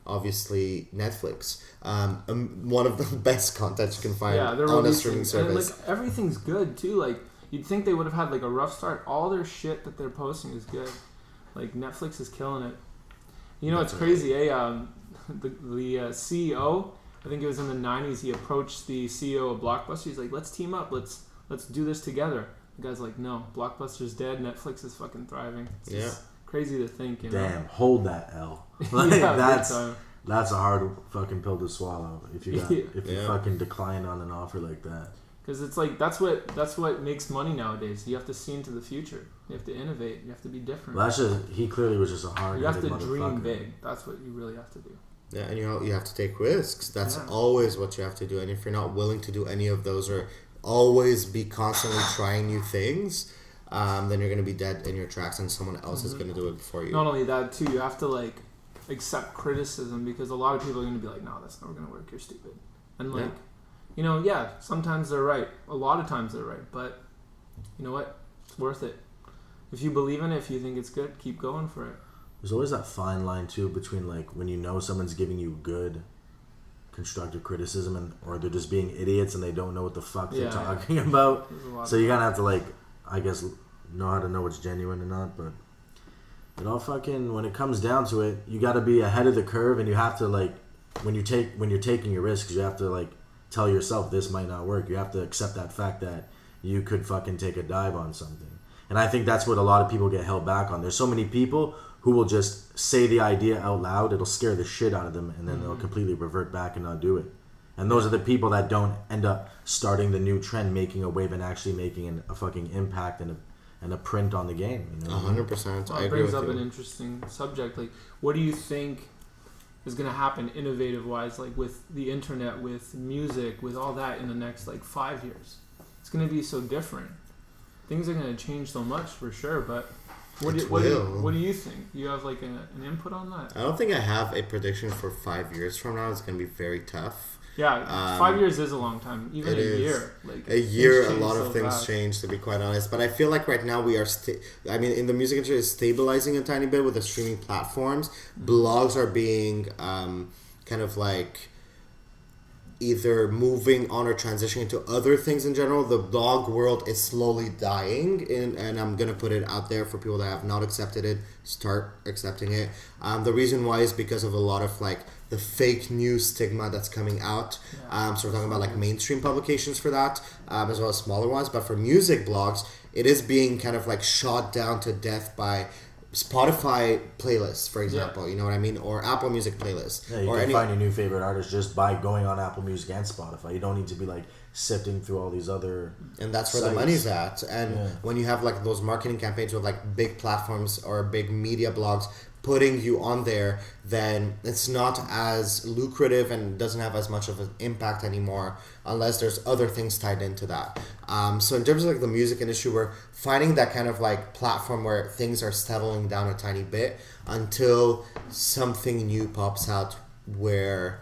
obviously Netflix, one of the best content you can find on a streaming service. And like everything's good too. Like you'd think they would have had like a rough start. All their shit that they're posting is good. Like Netflix is killing it. You know, it's crazy. The CEO, I think it was in the 90s, he approached the CEO of Blockbuster. He's like, let's team up. Let's do this together. The guy's like, no, Blockbuster's dead. Netflix is fucking thriving. It's just crazy to think. You know? Damn, hold that L. Like, that's a hard fucking pill to swallow if you fucking decline on an offer like that. Because it's like that's what makes money nowadays. You have to see into the future. You have to innovate. You have to be different. Well, he clearly was just a hard. You have to dream big. That's what you really have to do. Yeah, and you have to take risks. That's always what you have to do. And if you're not willing to do any of those, or always be constantly trying new things, then you're gonna be dead in your tracks, and someone else is gonna do it for you. Not only that, too, you have to like accept criticism, because a lot of people are gonna be like, "No, that's never gonna work. You're stupid," and like. You know, sometimes they're right. A lot of times they're right. But you know what? It's worth it. If you believe in it, if you think it's good, keep going for it. There's always that fine line, too, between, like, when you know someone's giving you good, constructive criticism, or they're just being idiots and they don't know what the fuck they're talking about. So you kind of have to, like, I guess, know how to know what's genuine or not. But it all fucking, when it comes down to it, you got to be ahead of the curve, and you have to, like, when you're taking your risks, you have to, like, tell yourself this might not work. You have to accept that fact that you could fucking take a dive on something. And I think that's what a lot of people get held back on. There's so many people who will just say the idea out loud. It'll scare the shit out of them, and then they'll completely revert back and not do it. And those are the people that don't end up starting the new trend, making a wave, and actually making a fucking impact and a print on the game. You know? 100%. Well, it brings up an interesting subject. Like, what do you think is going to happen innovative wise, like with the internet, with music, with all that in the next like 5 years? It's going to be so different. Things are going to change so much for sure. But what do you think? You have like an input on that? I don't think I have a prediction for 5 years from now. It's going to be very tough. Yeah, 5 years is a long time. Even a year. Like a year, a lot of things change, to be quite honest. But I feel like right now we are, in the music industry, it's stabilizing a tiny bit with the streaming platforms. Blogs are being kind of like either moving on or transitioning into other things in general. The blog world is slowly dying, and I'm going to put it out there for people that have not accepted it, start accepting it. The reason why is because of a lot of like the fake news stigma that's coming out. So we're talking about like mainstream publications for that, as well as smaller ones. But for music blogs, it is being kind of like shot down to death by Spotify playlists, for example, you know what I mean? Or Apple Music playlists. Yeah, you can find your new favorite artist just by going on Apple Music and Spotify. You don't need to be like sifting through all these other and that's where the money's at. And when you have like those marketing campaigns with like big platforms or big media blogs putting you on there, then it's not as lucrative and doesn't have as much of an impact anymore unless there's other things tied into that. So in terms of like the music industry, we're finding that kind of like platform where things are settling down a tiny bit until something new pops out where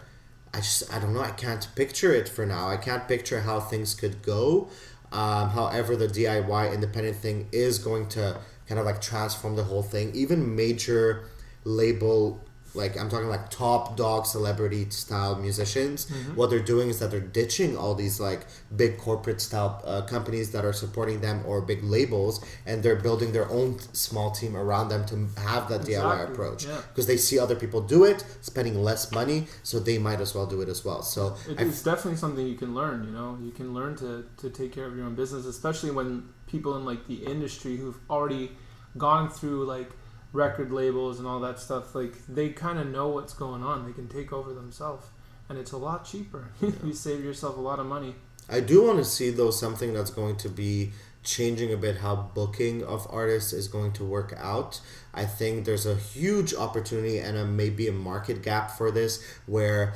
I don't know, I can't picture it for now. I can't picture how things could go. However, the DIY independent thing is going to kind of like transform the whole thing. Even major label, like I'm talking like top dog celebrity style musicians, what they're doing is that they're ditching all these like big corporate style companies that are supporting them, or big labels, and they're building their own small team around them to have that DIY approach, because they see other people do it, spending less money, so they might as well do it as well. So it's definitely something you can learn. You know, you can learn to take care of your own business, especially when people in like the industry who've already gone through like record labels and all that stuff, like they kind of know what's going on. They can take over themselves, and it's a lot cheaper. You save yourself a lot of money. I do want to see though something that's going to be changing a bit how booking of artists is going to work out. I think there's a huge opportunity and maybe a market gap for this, where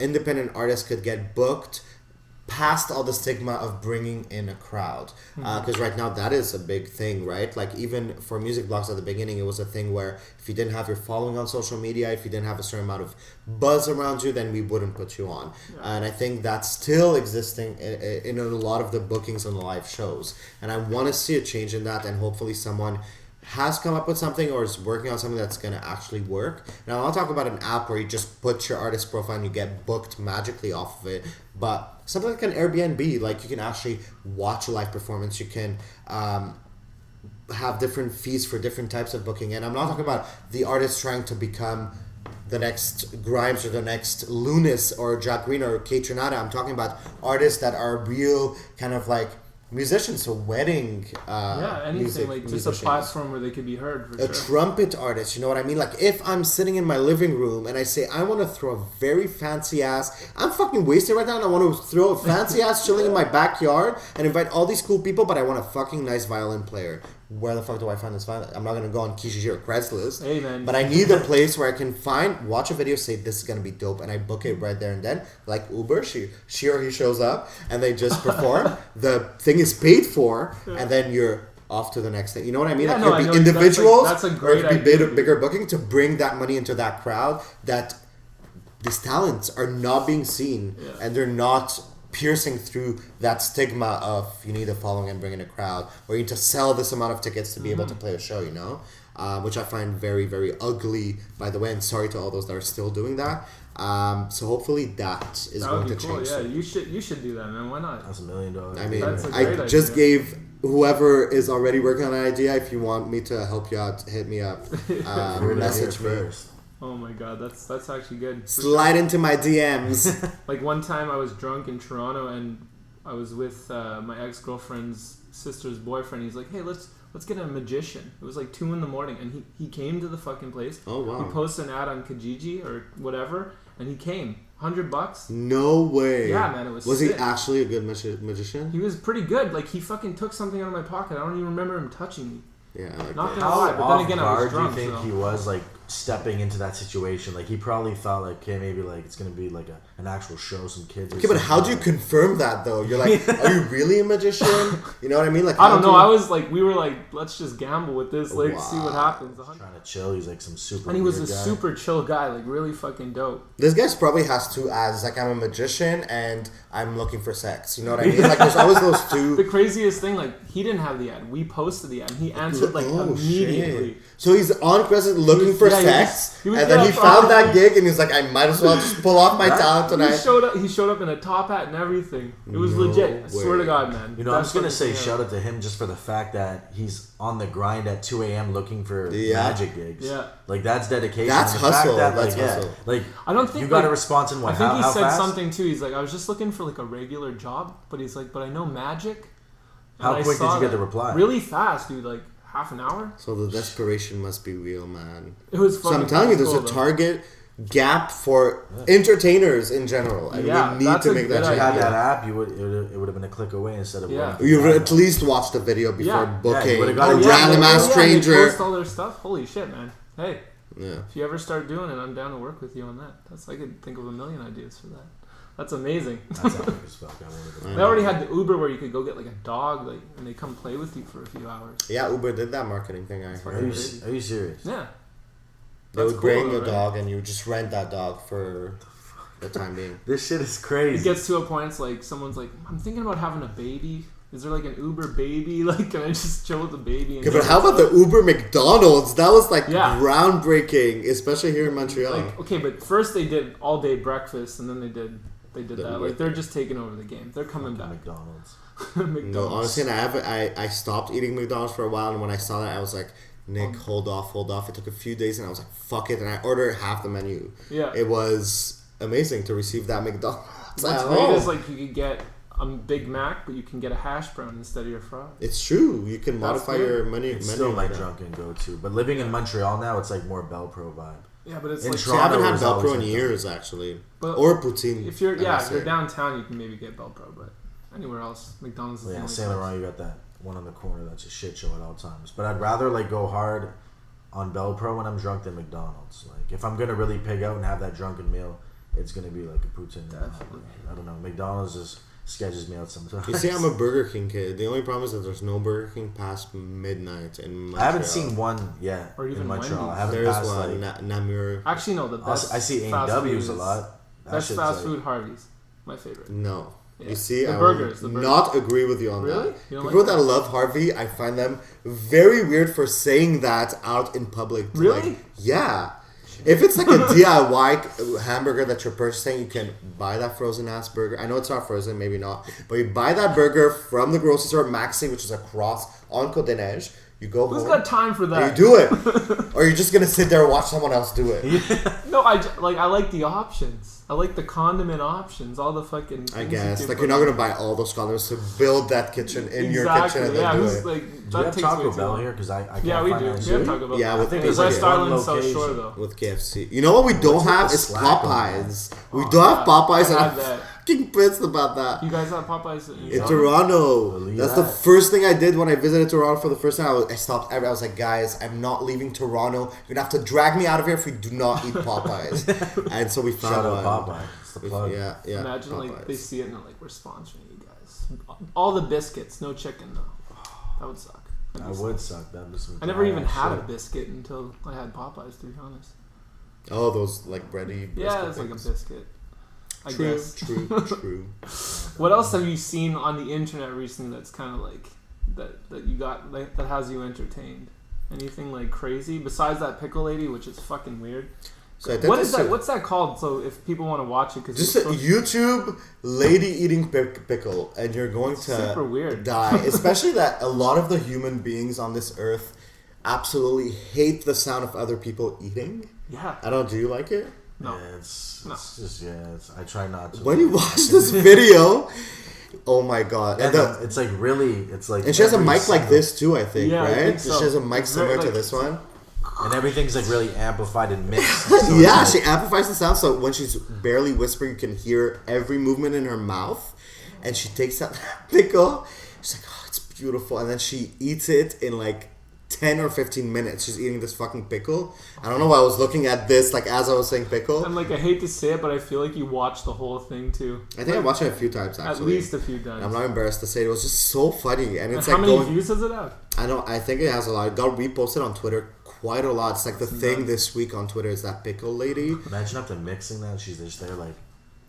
independent artists could get booked past all the stigma of bringing in a crowd, because right now that is a big thing, right? Like even for music blogs at the beginning, it was a thing where if you didn't have your following on social media, if you didn't have a certain amount of buzz around you, then we wouldn't put you on. And I think that's still existing in a lot of the bookings on the live shows, and I want to see a change in that, and hopefully someone has come up with something or is working on something that's going to actually work. Now, I'll talk about an app where you just put your artist profile and you get booked magically off of it. But something like an Airbnb, like you can actually watch a live performance. You can have different fees for different types of booking. And I'm not talking about the artist trying to become the next Grimes or the next Lunis or Jack Green or Kate Trinata. I'm talking about artists that are real kind of like musicians, so wedding anything music, like just musicians. a platform where they could be heard for A trumpet artist, you know what I mean? Like if I'm sitting in my living room and I say I want to throw a very fancy ass, I'm fucking wasted right now and I want to throw a fancy ass chilling in my backyard and invite all these cool people, but I want a fucking nice violin player. Where the fuck do I find this violin? I'm not gonna go on Kijiji or Craigslist. Hey, man. But I need a place where I can watch a video, say this is gonna be dope, and I book it right there and then. Like Uber, she or he shows up and they just perform. The thing is paid for, and then you're off to the next thing. You know what I mean? Yeah, Like no, it I could know. be individuals, That's a or it great could be idea. bigger booking to bring that money into that crowd. That these talents are not being seen, and they're not piercing through that stigma of you need a following and bring in a crowd, or you need to sell this amount of tickets to be able to play a show, you know, which I find very, very ugly, by the way, and sorry to all those that are still doing that. So hopefully that is That going would to be cool. change. Yeah, soon. you should do that, man. Why not? That's $1 million. I mean, That's a I great just idea. gave whoever is already working on an idea, if you want me to help you out, hit me up. Message me. first. Oh my god, that's actually good. Slide into my DMs. Like one time I was drunk in Toronto and I was with my ex-girlfriend's sister's boyfriend. He's like, hey, let's get a magician. It was like 2 a.m. and he came to the fucking place. Oh, wow. He posted an ad on Kijiji or whatever and he came. $100. No way. Yeah, man, it was Was sick. he actually a good magician? He was pretty good. Like he fucking took something out of my pocket. I don't even remember him touching me. Yeah, I like Not that. gonna How lie, but then off again, I was guard do you drunk. think So. he was, like, stepping into that situation? Like, he probably thought, like, okay, maybe, like, it's gonna be, like, an actual show, some kids. Or Okay, but something. how do you confirm that though? You're like, are you really a magician? You know what I mean? Like, I don't how know. do I you- was like, we were like, let's just gamble with this, like, see what happens. trying to chill? He's like some super. And he was a weird guy. super chill guy, like really fucking dope. This guy probably has 2 ads. Like, I'm a magician and I'm looking for sex. You know what I mean? Like, there's always those two. The craziest thing, like, he didn't have the ad. We posted the ad, and he answered like Oh, immediately. shit. So he's on Crescent looking for Yeah, sex, he was and then he yeah, found probably. that gig, and he's like, I might as well just pull off my talent He tonight. showed up in a top hat and everything. It was No legit. I swear to way. God, man. You know, I'm Best just gonna fucking say thing shout ever. out to him just for the fact that he's on the grind at 2 a.m. looking for Yeah. magic gigs. Yeah. Like that's dedication. That's And the fact hustle. That, That's like, hustle. Yeah, like I don't think you got a like, response in what? I think how, he how said fast? something too. He's like, I was just looking for like a regular job, but he's like, but I know magic. How And I quick did saw you get that. the reply? Really fast, dude. Like half an hour. So the desperation must be real, man. It was. So Fucking I'm telling you, there's cool, a though. target gap for entertainers in general, and Yeah, we need that's to a make good that If you change. had that app, it would have been a click away instead of Yeah. waiting for You've the at least watched the video before Yeah. Yeah, booking you would've a got it. random ass They stranger. post all their stuff. Holy shit, man. Hey, Yeah. if you ever start doing it, I'm down to work with you on that. I could think of a million ideas for that. That's amazing. That's epic as fuck. I wanted to- They already had the Uber where you could go get like a dog, like, and they come play with you for a few hours. Yeah, Uber did that marketing thing. I Are heard. you, Crazy. are you serious? Yeah. They That's would bring cool, a right? dog, and you would just rent that dog for the time being. This shit is It crazy. gets to a point, it's like someone's like, I'm thinking about having a baby. Is there like an Uber baby? Like, can I just chill with the baby? And Okay, but how about the Uber McDonald's? That was like Yeah. groundbreaking, especially here in Montreal. Like, okay, but first they did all day breakfast, and then they did The that. Uber Like, they're just taking over the game. They're coming Fucking back. McDonald's. McDonald's. No, honestly, and I stopped eating McDonald's for a while, and when I saw that, I was like, Nick, hold off. It took a few days, and I was like, fuck it, and I ordered half the menu. Yeah. It was amazing to receive that McDonald's What's at great home. is like you could get a Big Mac, but you can get a hash brown instead of your fries. It's true. You can That's modify good. your menu. It's menu still my like that. drunken go-to. But living in Montreal now, it's like more Belpro vibe. Yeah, but it's In like See, I haven't Toronto had was always Velcro in like years, actually. But Or poutine. if you're I must if you're say. downtown, you can maybe get Belpro, but anywhere else, McDonald's is the Yeah, only Saint place. Laurent, you got that one on the corner that's a shit show at all times. But I'd rather like go hard on Belpro when I'm drunk than McDonald's. Like if I'm gonna really pig out and have that drunken meal, it's gonna be like a poutine. Definitely. I don't know. McDonald's is sketches me out sometimes. You see, I'm a Burger King kid. The only problem is that there's no Burger King past midnight in Montreal. I haven't seen one yet Or even in Montreal. Wendy's. I haven't There's passed one, like. Namur. Actually, no. The best. I see fast A&W's food a lot. is- That Best shit's fast like- food, Harvey's. My favorite. No. Yeah. You see, The I burgers, will the not agree with you on Really? that. You don't People like that that? love Harvey, I find them very weird for saying that out in public. Really? Like, yeah. If it's like a DIY hamburger that you're purchasing, you can buy that frozen ass burger. I know it's not frozen, maybe not, but you buy that burger from the grocery store, Maxi, which is across on Côte des Neiges. You go Who's home. got time for and that? you do it, or you're just gonna sit there and watch someone else do it. No, I like the options. I like the condiment options. All the fucking. I things guess you like can you're put not on. gonna buy all those condiments to build that kitchen in your kitchen and Yeah, then do who's it. like Do you that have takes way Taco too Bell long. here? Because I can't Yeah, we find do. that We shit. have Taco Bell. Yeah, I with think there's there's West like one Island, South location. Shore, though. with KFC. You know what we don't What's with have the is slack on Popeyes. We Oh, don't have yeah. Popeyes, and I I'm had that. fucking pissed about that. You guys have Popeyes In Toronto? Toronto, Believe that's that. the first thing I did when I visited Toronto for the first time. I stopped. I was like, guys, I'm not leaving Toronto. You're gonna have to drag me out of here if we do not eat Popeyes. And so we found Shout out one. Popeye. It's the plug. Yeah, yeah. Imagine like Popeyes. they see it and they're like, "We're sponsoring you guys." All the biscuits, no chicken though. That would suck. I would suck. That was some I never even had a shit. biscuit until I had Popeyes. To be honest. Oh, those like bready. Yeah, it's biscuit like a things. biscuit. I True, guess. true. What else have you seen on the internet recently that's kind of like that you got like, that has you entertained? Anything like crazy besides that pickle lady, which is fucking weird. So I did What this is that? to- What's that called? So if people want to watch it, because Just a YouTube lady eating pickle, and you're going to super weird. die. Especially that a lot of the human beings on this earth absolutely hate the sound of other people eating. Yeah. I don't. Do you like it? No. Yeah, it's just I try not to. When you watch this video, oh my god! Yeah, And, no, it's like really, it's like. and she has a every mic like single- this too. I think, Yeah, I right? think so. She has a mic It's similar very, to like- this one. and everything's like really amplified and mixed. So it's Yeah, like- she amplifies the sound, so when she's barely whispering, you can hear every movement in her mouth. And she takes that pickle. She's like, "Oh, it's beautiful," and then she eats it in like 10 or 15 minutes. She's eating this fucking pickle. I don't know why I was looking at this like as I was saying pickle. And like I hate to say it, but I feel like you watched the whole thing too. I think I watched it a few times At actually. least a few times. I'm not embarrassed to say it was just so funny, and it's And how like many going. views does it have? I think it has a lot. It got reposted on Twitter quite a lot. It's like the thing this week on Twitter is that pickle lady. Imagine after mixing that, she's just there like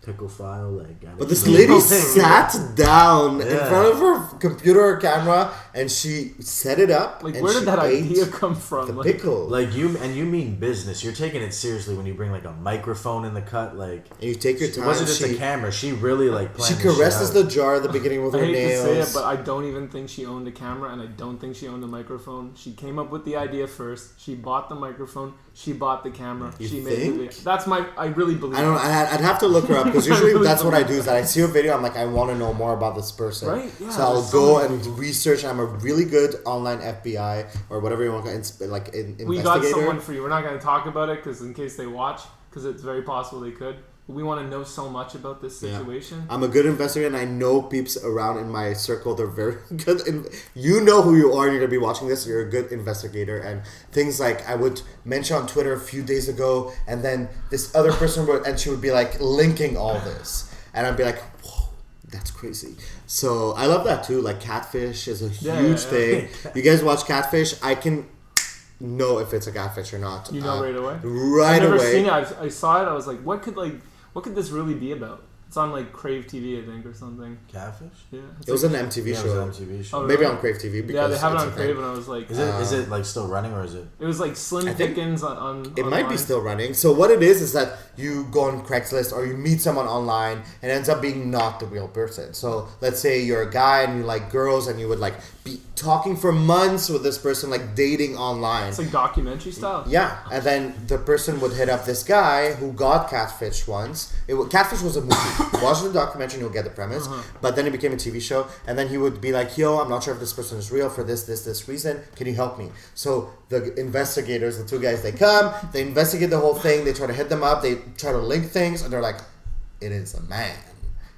pickle file, like. But this lady sat down in Yeah. front of her computer or camera and she set it up. Like and where she did that ate idea come from? The Like, pickle. Like you mean business. You're taking it seriously when you bring like a microphone in the cut. Like And you take your it time. wasn't just she, a camera. She really like she planned this shit caresses out. the jar at the beginning with I her hate nails. to say it, but I don't even think she owned a camera, and I don't think she owned a microphone. She came up with the idea first. She bought the microphone. She bought the camera. You she made the think? video. That's my. I really believe. I don't know. I'd have to look her up because usually that's what I do. Is that I see a video, I'm like, I want to know more about this person. Right, yeah, so I'll there's so go many and research. I'm a really good online FBI or whatever you want to investigator. We got someone for you. We're not going to talk about it because in case they watch, because it's very possible they could. We want to know so much about this Yeah. situation. I'm a good investigator, and I know peeps around in my circle. They're very good. You know who you are, and you're gonna be watching this. You're a good investigator, and things like I would mention on Twitter a few days ago, and then this other person would, and she would be like linking all this, and I'd be like, whoa, that's crazy. So I love that too. Like catfish is a huge thing. You guys watch Catfish? I can know if it's a catfish or not. You know right away. Right I've never away. seen it. I saw it. I was like, what could this really be about? It's on like Crave TV, I think, or something. Catfish. Yeah. It's It was like, an MTV Yeah, it show. was an MTV show. Oh, Maybe really? on Crave TV. Because yeah, they have it it's on a Crave, thing. and I was like, Is it like still running or is it? it was like Slim I think Pickens on. It might be online. still running. So what it is that you go on Craigslist or you meet someone online and it ends up being not the real person. So let's say you're a guy and you like girls and you would like be talking for months with this person, like dating online. It's like documentary style. Yeah, and then the person would hit up this guy who got Catfish once. Catfish was a movie. Watch the documentary and you'll get the premise. But then it became a TV show, and then he would be like, "Yo, I'm not sure if this person is real for this reason. Can you help me?" So the investigators, the two guys, they come, they investigate the whole thing. They try to hit them up. They try to link things, and they're like, "It is a man."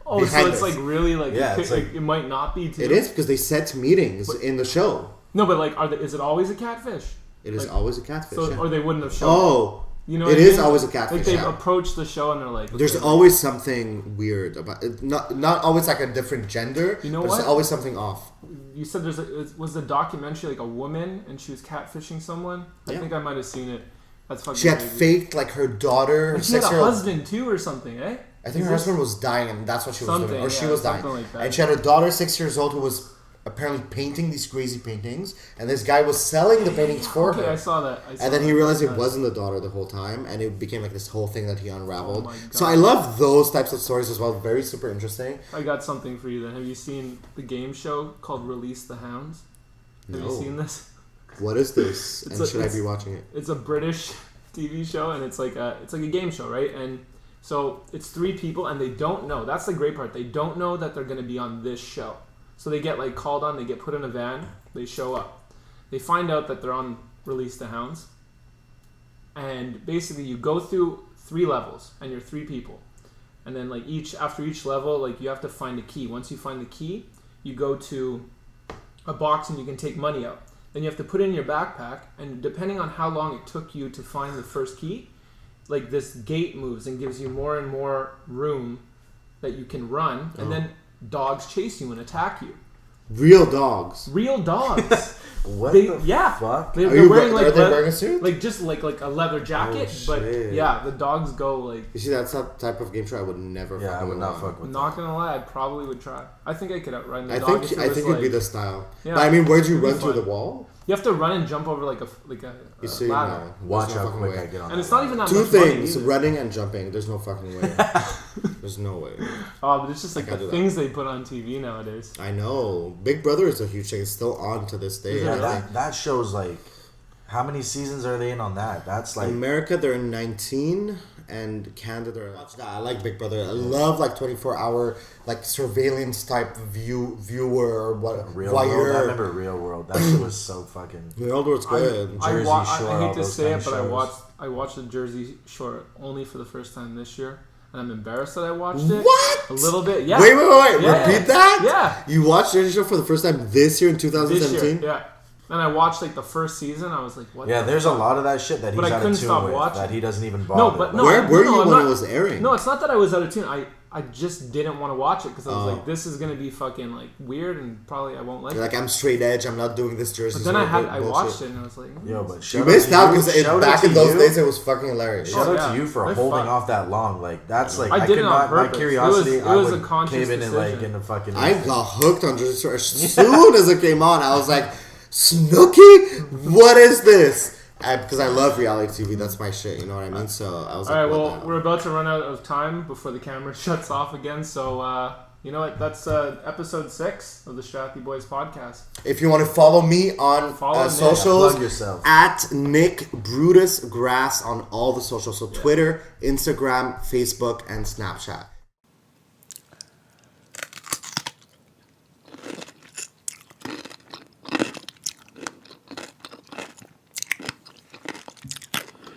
Oh, behind so it's this. like really like, Yeah, it, it's like- it might not be too. It is because they set meetings in the show. No, but like, is it always a catfish? It is Like, always a catfish. So yeah. or they wouldn't have shown. Oh, You know, It is always a catfish. Like they Yeah. approach the show and they're like, There's okay, always something weird about it. Not always like a different gender. You know but what? There's always something off. You said was the documentary like a woman and she was catfishing someone? I Yeah. think I might have seen it. That's fucking She had crazy. faked like her daughter, her And she had a 6-year-old. husband too or something, eh? I think her husband was dying, and that's what she was doing, Something, or she yeah, was dying. something like that. And she had a daughter, 6 years old, who was apparently painting these crazy paintings, and this guy was selling the paintings for Okay, her. I saw that. And then he realized it wasn't the daughter the whole time, and it became like this whole thing that he unraveled. Oh my God. So I love those types of stories as well. Very super interesting. I got something for you then. Have you seen the game show called Release the Hounds? Have you No. seen this? What is this? It's And a- should I it's- be watching it? It's a British TV show, and it's like a game show, right? And so it's 3 people, and they don't know. That's the great part. They don't know that they're going to be on this show. So they get like called on. They get put in a van. They show up. They find out that they're on Release the Hounds, and basically you go through 3 levels, and you're 3 people, and then like after each level, like you have to find a key. Once you find the key, you go to a box and you can take money out. Then you have to put it in your backpack, and depending on how long it took you to find the first key, like this gate moves and gives you more and more room that you can run, and then dogs chase you and attack you. Real dogs. Real dogs. What They- the yeah. fuck? They're Are wearing like are they wearing a suit? like just like a leather jacket, Oh, but shit. yeah, the dogs go like. You see, that's that type of game show I would never. Yeah, I fucking would not want. fuck with Not that. gonna lie, I probably would try. I think I could outrun the I dog. think if it I was, think it'd be like- the style. Yeah, But I mean, where'd you it'd be run through fun. the wall? You have to run and jump over like a You see, ladder. no. Watch There's no how fucking quick way. I get on And that it's not ladder. even that 2 much money things: either. running and jumping. There's no fucking way. There's no way. Oh, but it's just like I can't the do that. things they put on TV nowadays. I know. Big Brother is a huge thing. It's still on to this day. Yeah, I think. that show's like, how many seasons are they in on that? That's like, America, they're in 19, and Canada, they're watch that. I like Big Brother. I love like 24-hour like surveillance type viewer or what Real World. I voyeur. remember Real World. That shit was so fucking. Real World's good. I Jersey I Shore, all hate to those say kind it, of but shows. I watched the Jersey Shore only for the first time this year, and I'm embarrassed that I watched it. What? A little bit, yeah. Wait. Yeah. Repeat that? Yeah. You watched Jersey Shore for the first time this year in This 2017? year, yeah. And I watched like the first season. I was like, what? Yeah, the there's a fuck? lot of that shit that he's But I out couldn't of tune stop with watching. that he doesn't even bother. but no. Where were you I'm when not- it was airing? No, it's not that I was out of tune. I just didn't want to watch it because I was Oh. like, this is gonna be fucking like weird and probably I won't like You're it. like, I'm straight edge. I'm not doing this Jersey But then Shore I bullshit. watched it and I was like, Yo, but You shout missed out out to you. because Shout out back to in those you. days it was fucking hilarious. Shout Oh, out yeah. to you for They're holding fun. off that long. Like that's like I I did could it on not. My purpose. curiosity, It was I a would conscious cave in and like decision. in the fucking. I got hooked on Jersey Shore as soon as it came on. I was like, Snooki? What is this? Because I love reality TV. That's my shit. You know what I mean? So I was all like, right, what well, the hell? we're about to run out of time before the camera shuts off again. So you know what? That's episode 6 of the Strathdee Boys podcast. If you want to follow me on Follow Nick. socials, Plug yourself. at Nick Brutus Grass on all the socials. So Twitter, Instagram, Facebook, and Snapchat.